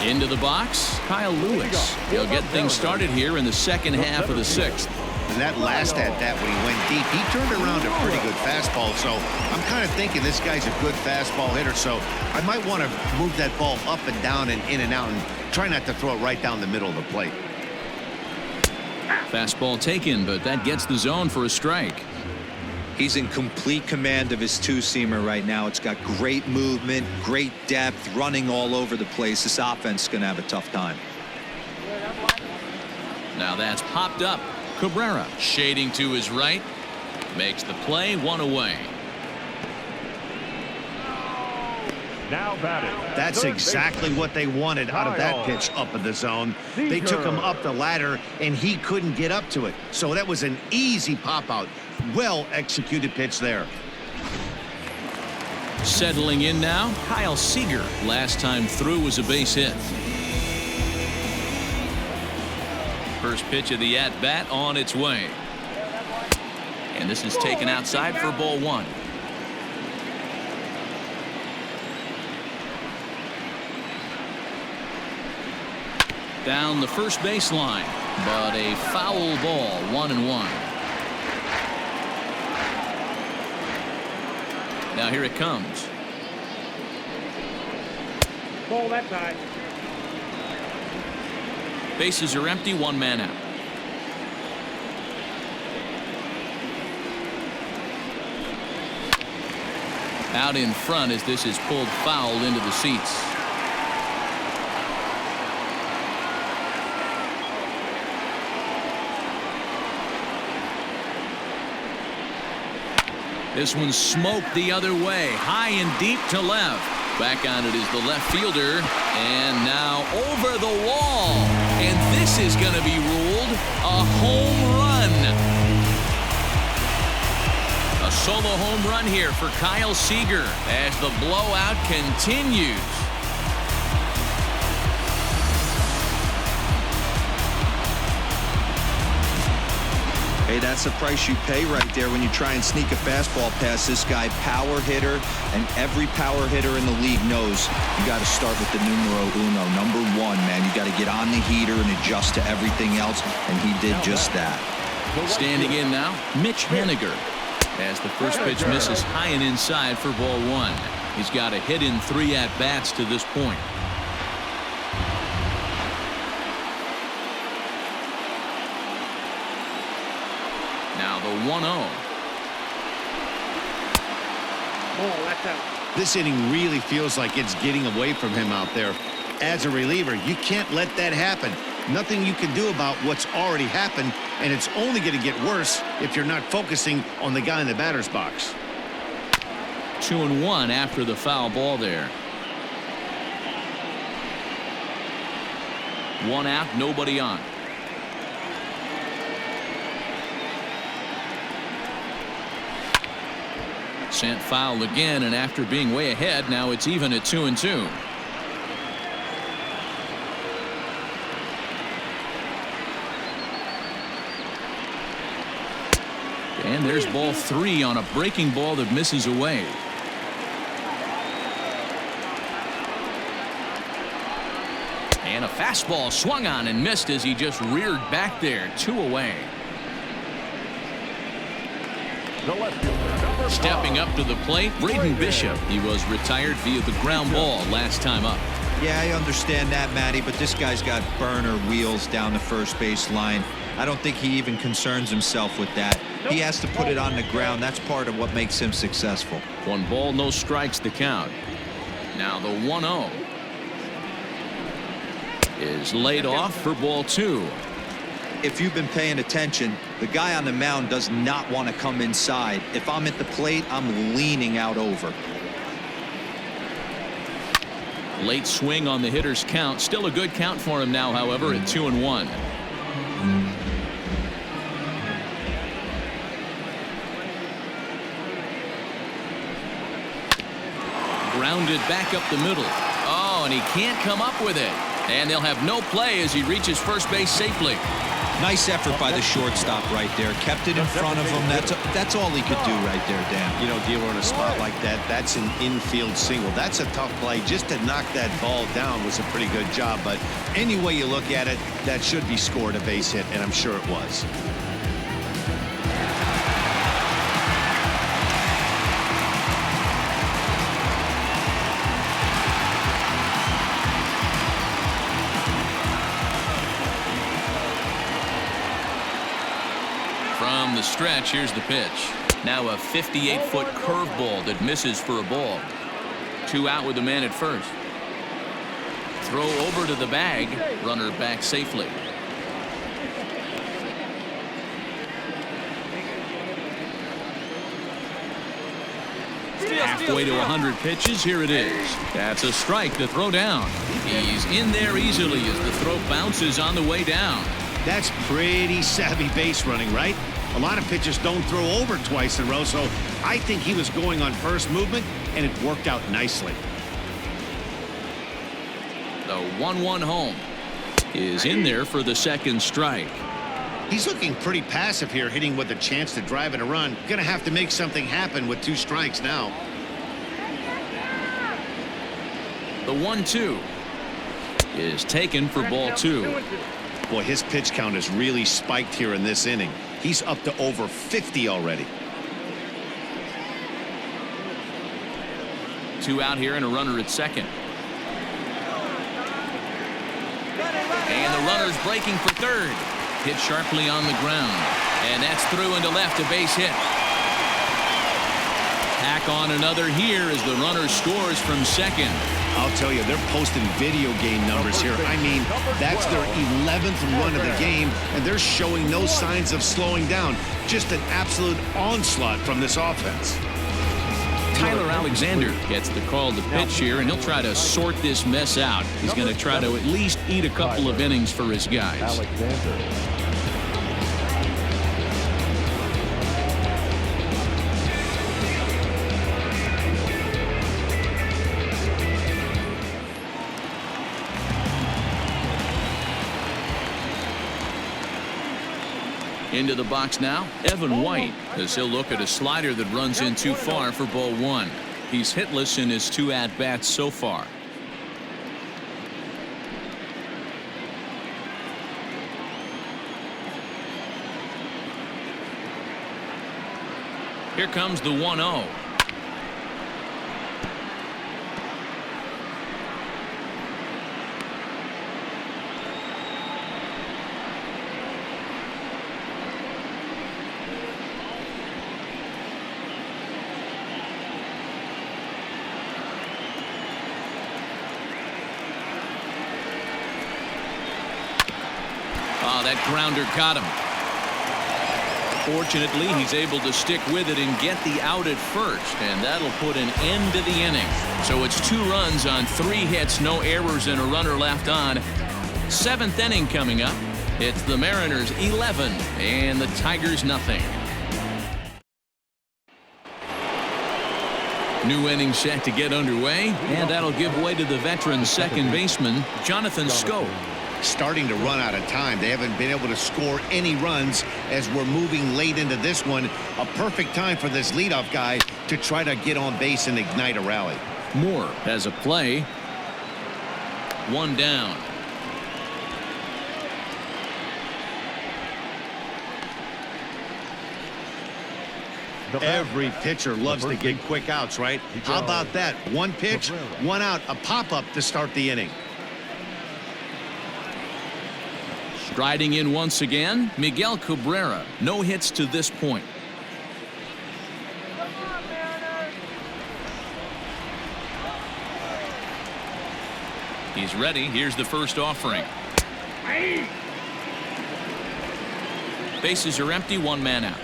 Into the box, Kyle Lewis. He'll get things started here in the second half of the 6th. And that last at-bat when he went deep, he turned around a pretty good fastball. So I'm kind of thinking this guy's a good fastball hitter. So I might want to move that ball up and down and in and out and try not to throw it right down the middle of the plate. Fastball taken, but that gets the zone for a strike. He's in complete command of his two-seamer right now. It's got great movement, great depth, running all over the place. This offense is going to have a tough time. Now that's popped up. Cabrera shading to his right. Makes the play, 1 away. Now batting. That's exactly what they wanted out of that pitch up in the zone. They took him up the ladder, and he couldn't get up to it. So that was an easy pop-out. Well-executed pitch there. Settling in now, Kyle Seager. Last time through was a base hit. First pitch of the at-bat on its way. And this is taken outside for ball 1. Down the first baseline, but a foul ball, 1-1. Now here it comes. Ball that side. Bases are empty, 1 man out. Out in front as this is pulled foul into the seats. This one smoked the other way, high and deep to left. Back on it is the left fielder, and now over the wall. And this is going to be ruled a home run. A solo home run here for Kyle Seager as the blowout continues. Hey, that's the price you pay right there when you try and sneak a fastball past this guy. Power hitter, and every power hitter in the league knows you got to start with the numero uno, number one, man. You got to get on the heater and adjust to everything else, and he did just that. Standing in now, Mitch Haniger. As the first pitch misses high and inside for ball one. He's got a hit in 3 at-bats to this point. Now the 1-0. Oh, that's out. This inning really feels like it's getting away from him out there. As a reliever, you can't let that happen. Nothing you can do about what's already happened, and it's only going to get worse if you're not focusing on the guy in the batter's box. 2-1 after the foul ball there. 1 out, nobody on. Sent foul again, and after being way ahead, now it's even at 2-2. And there's ball 3 on a breaking ball that misses away. And a fastball swung on and missed as he just reared back there. 2 away. The left fielder, number 5. Stepping up to the plate, Braden Bishop. He was retired via the ground ball last time up. Yeah, I understand that, Matty, but this guy's got burner wheels down the first base line. I don't think he even concerns himself with that. He has to put it on the ground. That's part of what makes him successful. 1 ball, no strikes to count. Now the 1-0 is laid off for ball 2. If you've been paying attention, the guy on the mound does not want to come inside. If I'm at the plate, I'm leaning out over. Late swing on the hitter's count. Still a good count for him now, however, at 2-1. Grounded back up the middle. Oh, and he can't come up with it. And they'll have no play as he reaches first base safely. Nice effort by the shortstop right there. Kept it in front of him. That's all he could do right there, Dan. You know, dealer in a spot like that, that's an infield single. That's a tough play. Just to knock that ball down was a pretty good job. But any way you look at it, that should be scored a base hit, and I'm sure it was. From the stretch, here's the pitch. Now a 58-foot curveball that misses for a ball. 2 out with the man at first. Throw over to the bag. Runner back safely. Halfway to 100 pitches. Here it is. That's a strike to throw down. He's in there easily as the throw bounces on the way down. That's pretty savvy base running, right? A lot of pitchers don't throw over twice in a row, so I think he was going on first movement, and it worked out nicely. The 1-1 home is in there for the second strike. He's looking pretty passive here, hitting with a chance to drive in a run. Gonna have to make something happen with 2 strikes now. The 1-2 is taken for ball 2. Boy, his pitch count has really spiked here in this inning. He's up to over 50 already. 2 out here and a runner at second. And the runner's breaking for third. Hit sharply on the ground. And that's through into left, a base hit. Tack on another here as the runner scores from second. I'll tell you, they're posting video game numbers here. I mean, that's their 11th run of the game, and they're showing no signs of slowing down. Just an absolute onslaught from this offense. Tyler Alexander gets the call to pitch here, and he'll try to sort this mess out. He's going to try to at least eat a couple of innings for his guys. Alexander. Into the box now, Evan White, as he'll look at a slider that runs in too far for ball one. He's hitless in his 2 at-bats so far. Here comes the 1-0. Oh, that grounder got him. Fortunately, he's able to stick with it and get the out at first, and that'll put an end to the inning. So it's 2 runs on 3 hits, no errors, and a runner left on. 7th inning coming up. It's the Mariners 11 and the Tigers nothing. New inning set to get underway, and that'll give way to the veteran second baseman, Jonathan Schoop. Starting to run out of time. They haven't been able to score any runs as we're moving late into this one. A perfect time for this leadoff guy to try to get on base and ignite a rally. Moore has a play. 1 down. Every pitcher loves to get quick outs, right? How about that? 1 pitch, 1 out, a pop-up to start the inning. Striding in once again, Miguel Cabrera. No hits to this point. He's ready. Here's the first offering. Bases are empty, 1 man out.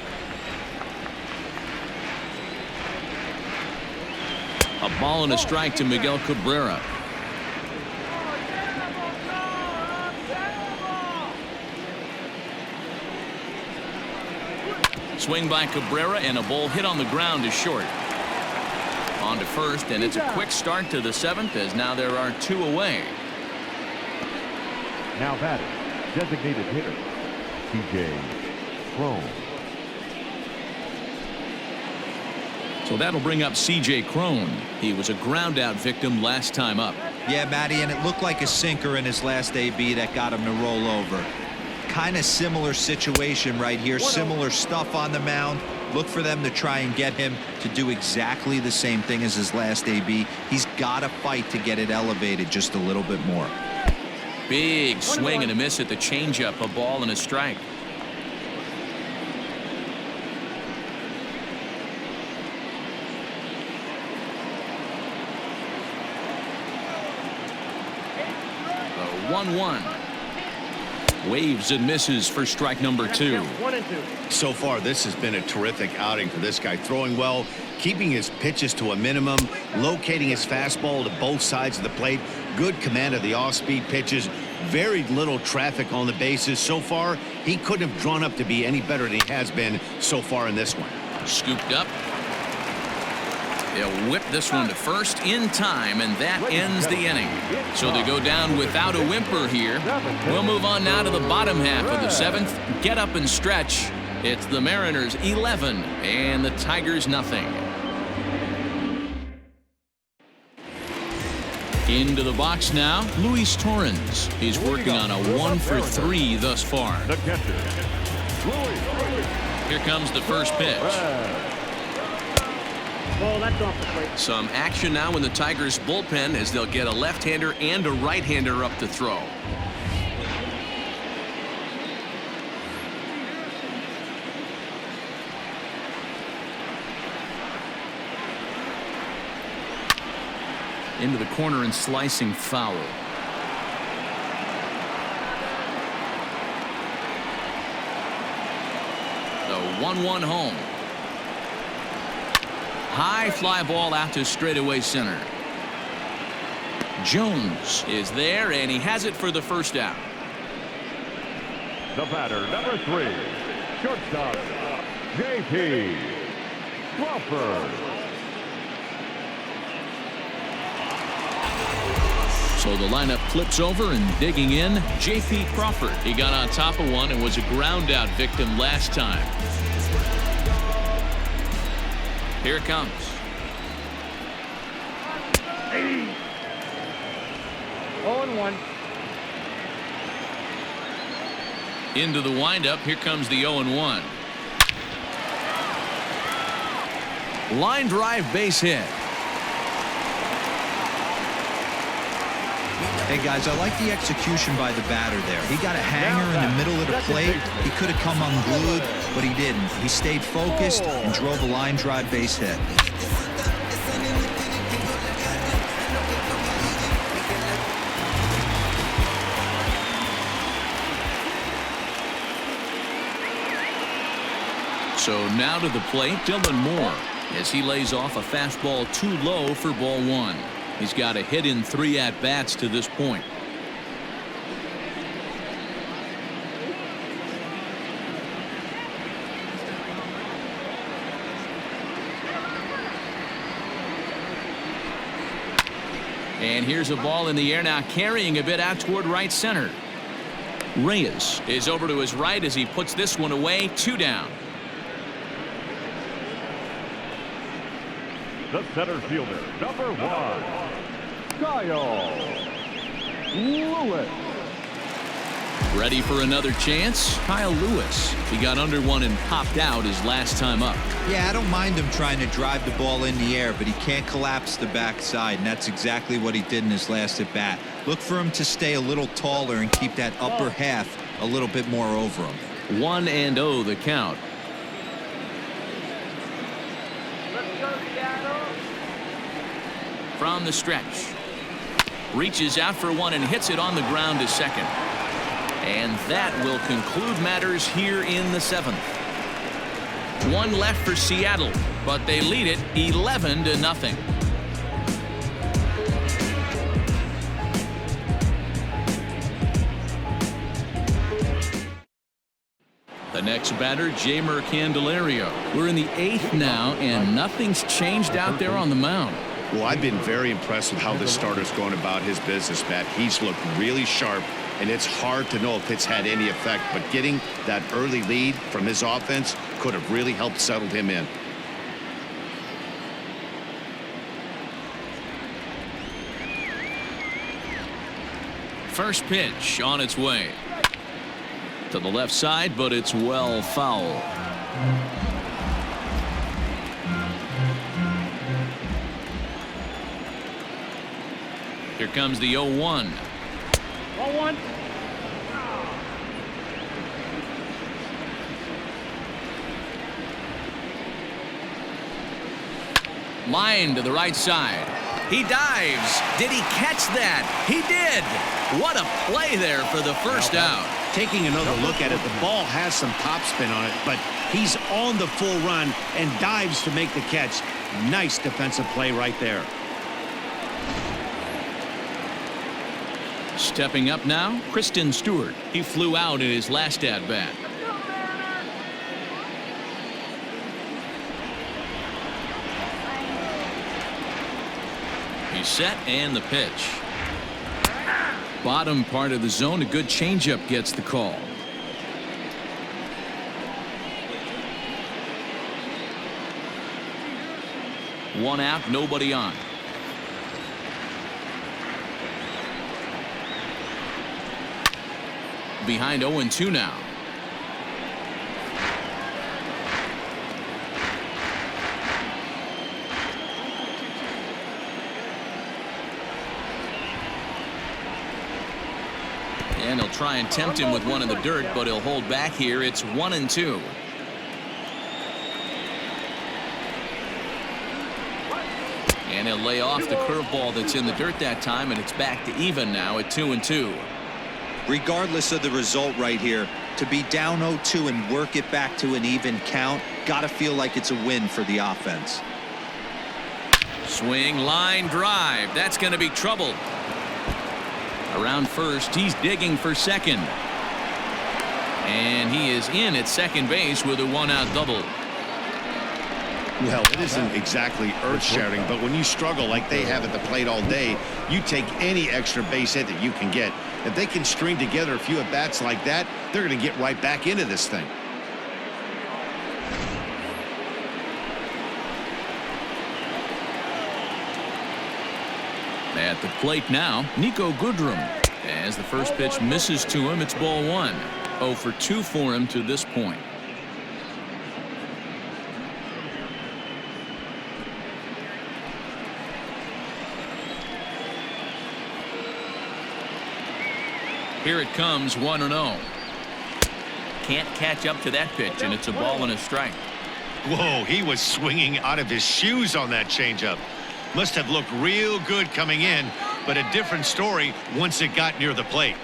A ball and a strike to Miguel Cabrera. Swing by Cabrera, and a ball hit on the ground is short. On to first, and it's a quick start to the 7th, as now there are 2 away. Now batting, designated hitter, C.J. Cron. So that'll bring up C.J. Cron. He was a ground out victim last time up. Yeah, Matty, and it looked like a sinker in his last AB that got him to roll over. Kind of similar situation right here. Similar stuff on the mound. Look for them to try and get him to do exactly the same thing as his last AB. He's got to fight to get it elevated just a little bit more. Big swing and a miss at the changeup. A ball and a strike. The 1-1. Waves and misses for strike number 2. So far, this has been a terrific outing for this guy. Throwing well, keeping his pitches to a minimum, locating his fastball to both sides of the plate. Good command of the off-speed pitches. Very little traffic on the bases. So far, he couldn't have drawn up to be any better than he has been so far in this one. Scooped up. They'll whip this one to first in time, and that ends the inning. So they go down without a whimper here. We'll move on now to the bottom half of the 7th. Get up and stretch. It's the Mariners 11 and the Tigers nothing. Into the box now, Luis Torrens. He's working on a 1-for-3 thus far. The catcher, Here comes the first pitch. Well, that's off the plate. Some action now in the Tigers bullpen as they'll get a left-hander and a right-hander up to throw. into the corner and slicing foul. The 1-1 home. High fly ball out to straightaway center. Jones is there, and he has it for the first out. The batter, number 3, shortstop, J.P. Crawford. So the lineup flips over, and digging in, J.P. Crawford. He got on top of one and was a ground out victim last time. Here it comes. 0-1. Into the windup. Here comes the 0-1. Line drive base hit. Hey guys, I like the execution by the batter there. He got a hanger in the middle of the plate. He could have come unglued, but he didn't. He stayed focused and drove a line drive base hit. So now to the plate, Dylan Moore, as he lays off a fastball too low for ball 1. He's got a hit in 3 at-bats to this point. And here's a ball in the air now, carrying a bit out toward right center. Reyes is over to his right as he puts this one away. 2 down. The center fielder, number 1, Kyle Lewis. Ready for another chance? Kyle Lewis. He got under one and popped out his last time up. Yeah, I don't mind him trying to drive the ball in the air, but he can't collapse the backside, and that's exactly what he did in his last at bat. Look for him to stay a little taller and keep that upper half a little bit more over him. 1-0 the count. From the stretch. Reaches out for one and hits it on the ground to second. And that will conclude matters here in the 7th. 1 left for Seattle, but they lead it 11-0. The next batter, Jeimer Candelario. We're in the 8th now, and nothing's changed out there on the mound. Well, I've been very impressed with how this starter's going about his business, Matt. He's looked really sharp, and it's hard to know if it's had any effect, but getting that early lead from his offense could have really helped settle him in. First pitch on its way. To the left side, but it's well foul. Here comes the 0-1. 1-1. Line to the right side. He dives. Did he catch that? He did. What a play there for the first out. Taking another look at it, the ball has some topspin on it, but he's on the full run and dives to make the catch. Nice defensive play right there. Stepping up now, Kristen Stewart. He flew out in his last at-bat. He's set and the pitch. Bottom part of the zone, a good changeup gets the call. One out, nobody on. Behind 0-2 now. And he'll try and tempt him with one in the dirt, but he'll hold back here. It's 1-2. And And he'll lay off the curveball that's in the dirt that time, and it's back to even now at 2-2. Regardless of the result right here, to be down 0-2 and work it back to an even count, gotta feel like it's a win for the offense. Swing, line drive. That's going to be trouble. Around first, he's digging for second. And he is in at second base with a one-out double. Well, it isn't exactly earth-shattering, but when you struggle like they have at the plate all day, you take any extra base hit that you can get. If they can string together a few at-bats like that, they're going to get right back into this thing. At the plate now, Nico Goodrum. As the first pitch misses to him, it's ball one. 0 for 2 for him to this point. Here it comes, 1-0. Can't catch up to that pitch, and it's a ball and a strike. Whoa, he was swinging out of his shoes on that changeup. Must have looked real good coming in, but a different story once it got near the plate.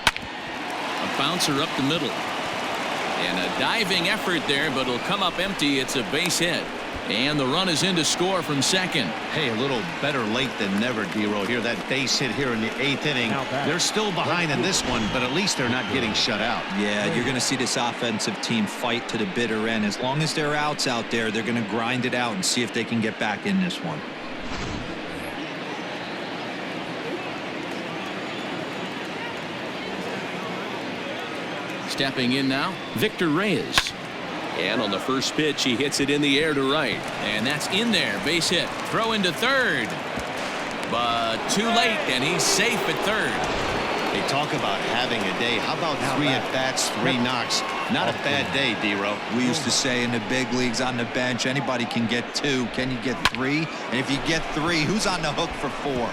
A bouncer up the middle. And a diving effort there, but it'll come up empty. It's a base hit. And the run is in to score from second. Hey, a little better late than never, D-Row. Here, that base hit here in the 8th inning. They're still behind in this one, but at least they're not getting shut out. Yeah, you're going to see this offensive team fight to the bitter end. As long as there are outs out there, they're going to grind it out and see if they can get back in this one. Stepping in now, Victor Reyes. And on the first pitch, he hits it in the air to right. And that's in there. Base hit. Throw into third. But too late, and he's safe at third. They talk about having a day. How about 3 at-bats, 3 knocks? Not a bad day, D-Row. We used to say in the big leagues on the bench, anybody can get 2. Can you get 3? And if you get 3, who's on the hook for 4?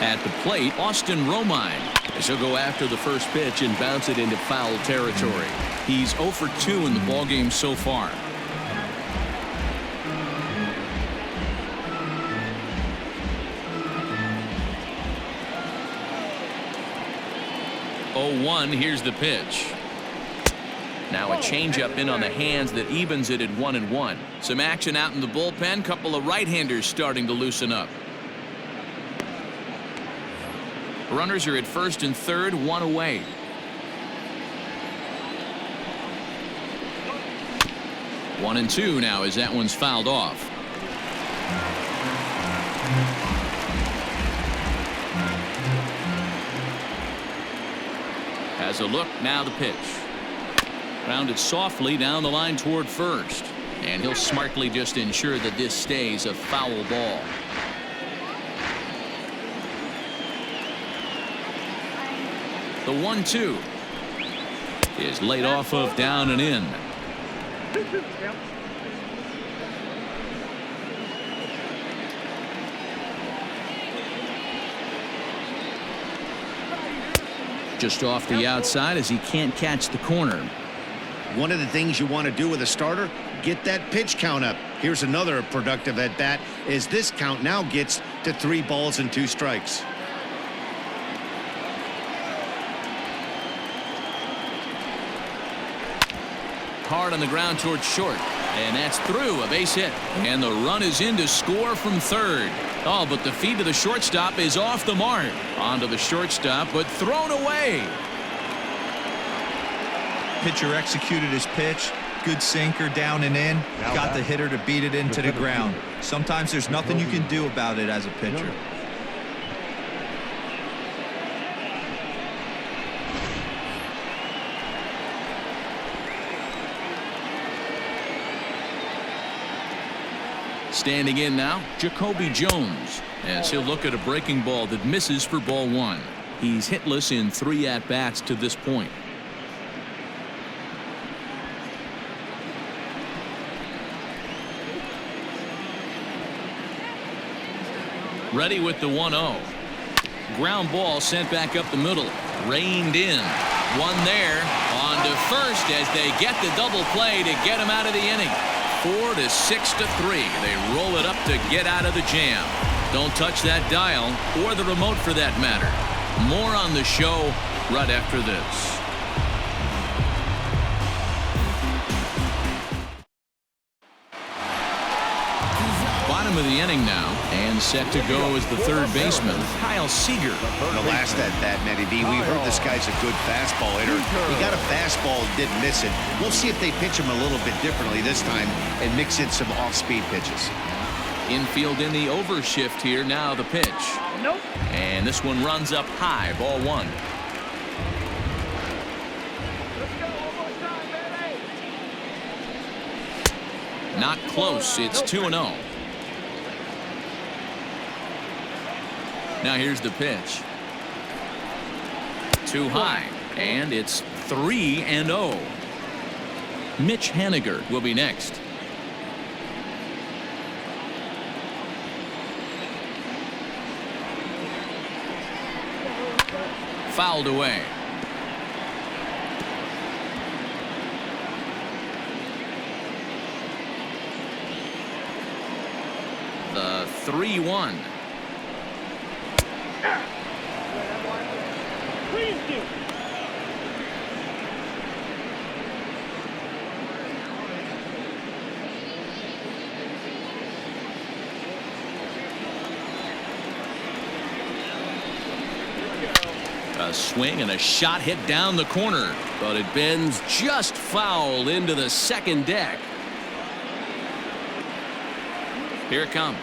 At the plate, Austin Romine. As he'll go after the first pitch and bounce it into foul territory. He's 0 for 2 in the ballgame so far. Oh, 1, here's the pitch. Now a changeup in on the hands that evens it at 1-1. Some action out in the bullpen. Couple of right-handers starting to loosen up. Runners are at first and third, 1 away. One and 2 now as that one's fouled off. Has a look, now the pitch. Rounded softly down the line toward first. And he'll smartly just ensure that this stays a foul ball. The 1-2 is laid off of down and in. Just off the outside as he can't catch the corner. One of the things you want to do with a starter, get that pitch count up. Here's another productive at bat as this count now gets to 3 balls and 2 strikes. Hard on the ground towards short, and that's through, a base hit, and the run is in to score from third. Oh, but the feed to the shortstop is off the mark. Onto the shortstop, but thrown away. Pitcher executed his pitch. Good sinker down and in. Got the hitter to beat it into the ground. Sometimes there's nothing you can do about it as a pitcher. Standing in now, Jacoby Jones, as he'll look at a breaking ball that misses for ball 1. He's hitless in 3 at-bats to this point. Ready with the 1-0. Ground ball sent back up the middle. Reined in. One there. On to first as they get the double play to get him out of the inning. 4 to 6 to 3. They roll it up to get out of the jam. Don't touch that dial or the remote for that matter. More on the show right after this. Bottom of the inning now, and set to go is the third baseman, Kyle Seager. The last at bat, Matty B, we heard this guy's a good fastball hitter. He got a fastball and didn't miss it. We'll see if they pitch him a little bit differently this time and mix in some off-speed pitches. Infield in the overshift here. Now the pitch. Nope. And this one runs up high. Ball 1. Not close. It's 2-0. Now here's the pitch. Too high. And it's 3-0. Mitch Haniger will be next. Fouled away. The 3-1. A swing and a shot hit down the corner, but it bends just foul into the second deck. Here it comes.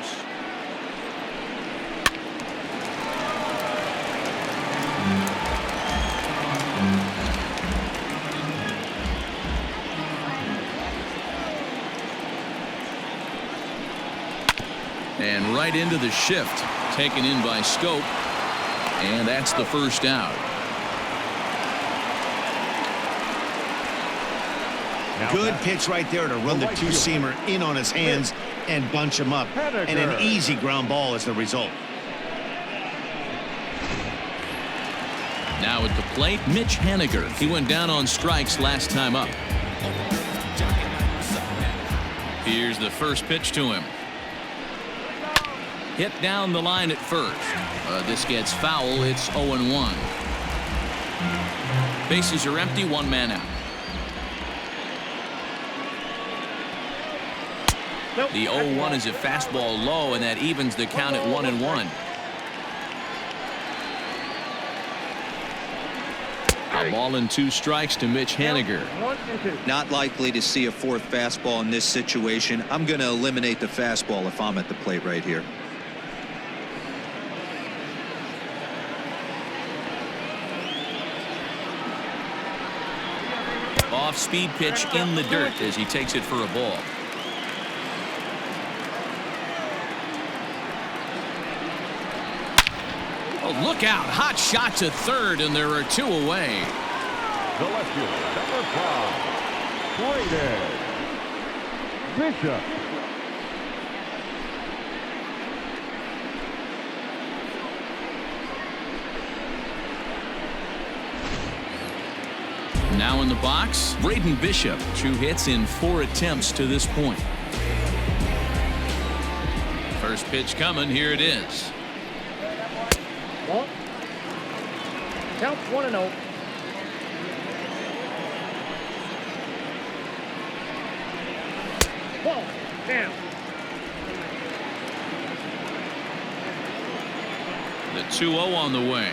And right into the shift, taken in by Scope. And that's the first out. Good pitch right there to run the two-seamer in on his hands and bunch him up. And an easy ground ball as the result. Now at the plate, Mitch Haniger. He went down on strikes last time up. Here's the first pitch to him. Hit down the line at first. This gets foul. It's 0-1. Bases are empty. One man out. The 0-1 is a fastball low, and that evens the count at 1-1. A ball and 2 strikes to Mitch Haniger. Not likely to see a fourth fastball in this situation. I'm going to eliminate the fastball if I'm at the plate right here. Off-speed pitch in the dirt as he takes it for a ball. Oh, look out. Hot shot to third, and there are 2 away. The left fielder, number 5, Bishop. Now in the box, Braden Bishop. 2 hits in 4 attempts to this point. First pitch coming. Here it is. Ball. Count 1-0. Ball. Down. The 2-0 on the way.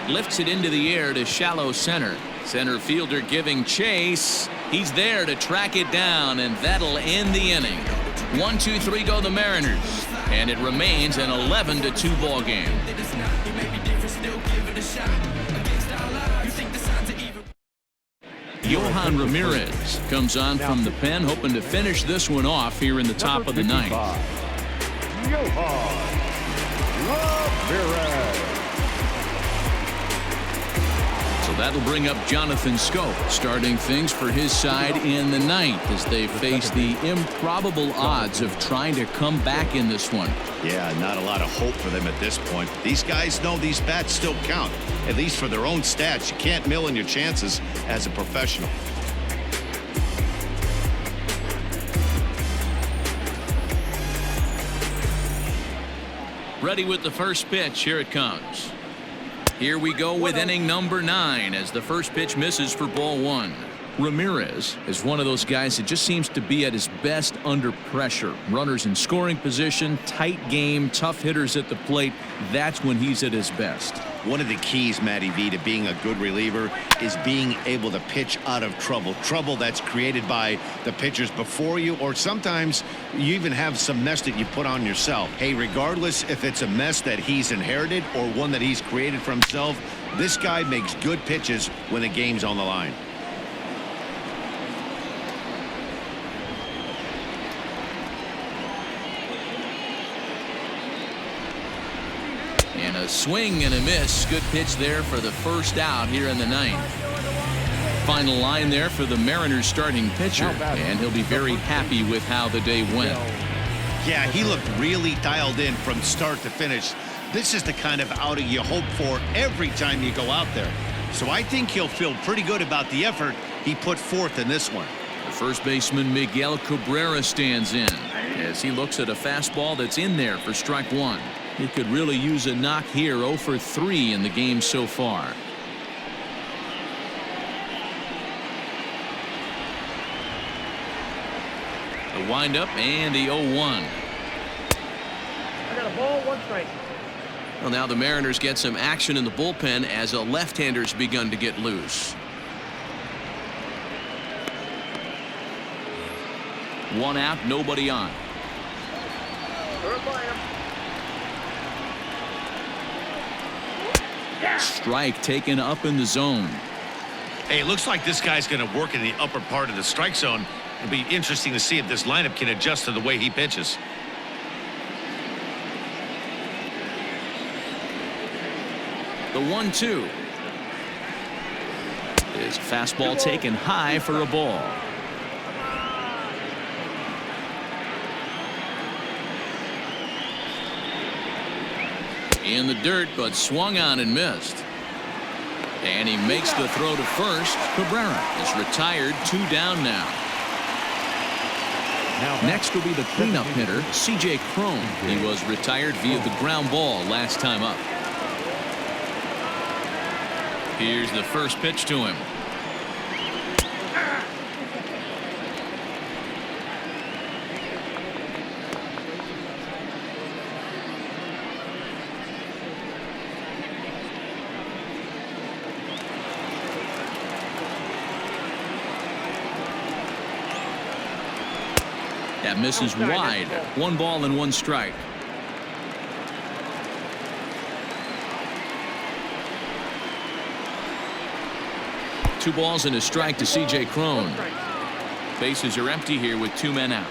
Lifts it into the air to shallow center. Center fielder giving chase. He's there to track it down, and that'll end the inning. 1-2-3 go the Mariners, and it remains an 11-2 ball game. Johan Ramirez comes on from the pen, hoping to finish this one off here in the top of the ninth. Johan Ramirez. So That'll bring up Jonathan Scope, starting things for his side in the ninth as they face the improbable odds of trying to come back in this one. Yeah, not a lot of hope for them at this point. These guys know these bats still count, at least for their own stats. You can't mill in your chances as a professional. Ready with the first pitch. Here it comes. Here we go with inning number 9 as the first pitch misses for ball 1. Ramirez is one of those guys that just seems to be at his best under pressure. Runners in scoring position, tight game, tough hitters at the plate. That's when he's at his best. One of the keys, Matty V, to being a good reliever is being able to pitch out of trouble. Trouble that's created by the pitchers before you, or sometimes you even have some mess that you put on yourself. Hey, regardless if it's a mess that he's inherited or one that he's created for himself, this guy makes good pitches when the game's on the line. And a swing and a miss. Good pitch there for the first out here in the ninth. Final line there for the Mariners starting pitcher, and he'll be very happy with how the day went. Yeah, he looked really dialed in from start to finish. This is the kind of outing you hope for every time you go out there. So I think he'll feel pretty good about the effort he put forth in this one. The first baseman Miguel Cabrera stands in as he looks at a fastball that's in there for strike 1. He could really use a knock here. 0 for 3 in the game so far. The windup and the 0-1. I got a ball, 1 strike. Well, now the Mariners get some action in the bullpen as a left-hander's begun to get loose. 1 out, nobody on. Strike taken up in the zone. Hey, it looks like this guy's going to work in the upper part of the strike zone. It'll be interesting to see if this lineup can adjust to the way he pitches. The 1-2 is a fastball taken high for a ball. In the dirt, but swung on and missed. And he makes the throw to first. Cabrera is retired. 2 down now. Next will be the cleanup hitter, C.J. Cron. He was retired via the ground ball last time up. Here's the first pitch to him. That misses wide. 1 ball and 1 strike. Two balls and a strike to C.J. Cron. Bases are empty here with 2 men out.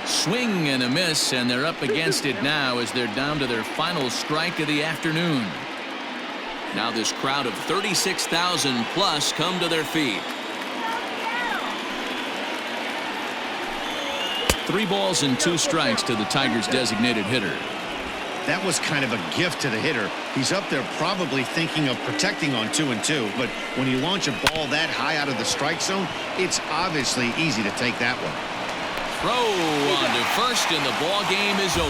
Swing and a miss, and they're up against it now as they're down to their final strike of the afternoon. Now this crowd of 36,000 plus come to their feet. 3 balls and 2 strikes to the Tigers' designated hitter. That was kind of a gift to the hitter. He's up there probably thinking of protecting on 2-2, but when you launch a ball that high out of the strike zone, it's obviously easy to take that one. Throw on to first, and the ball game is over.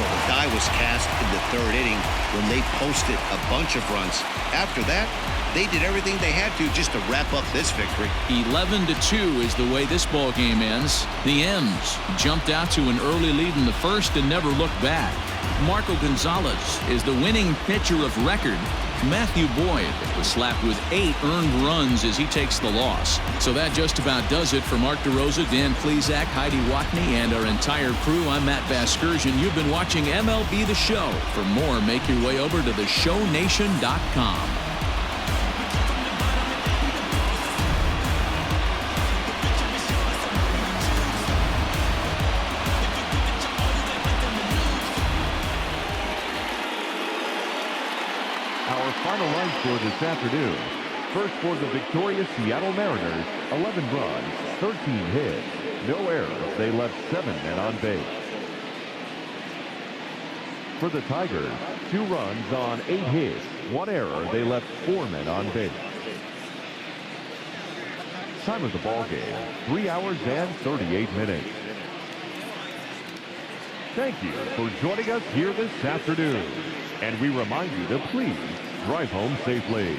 Well, the die was cast in the 3rd inning when they posted a bunch of runs. After that, they did everything they had to just to wrap up this victory. 11-2 is the way this ball game ends. The M's jumped out to an early lead in the first and never looked back. Marco Gonzalez is the winning pitcher of record. Matthew Boyd was slapped with 8 earned runs as he takes the loss. So that just about does it for Mark DeRosa, Dan Klezak, Heidi Watney, and our entire crew. I'm Matt Vasgersian. You've been watching MLB The Show. For more, make your way over to theshownation.com. Our final score this afternoon. First for the victorious Seattle Mariners, 11 runs, 13 hits, no errors. They left 7 men on base. For the Tigers, 2 runs on 8 hits, 1 error. They left 4 men on base. Time of the ball game, 3 hours and 38 minutes. Thank you for joining us here this afternoon. And we remind you to please drive home safely.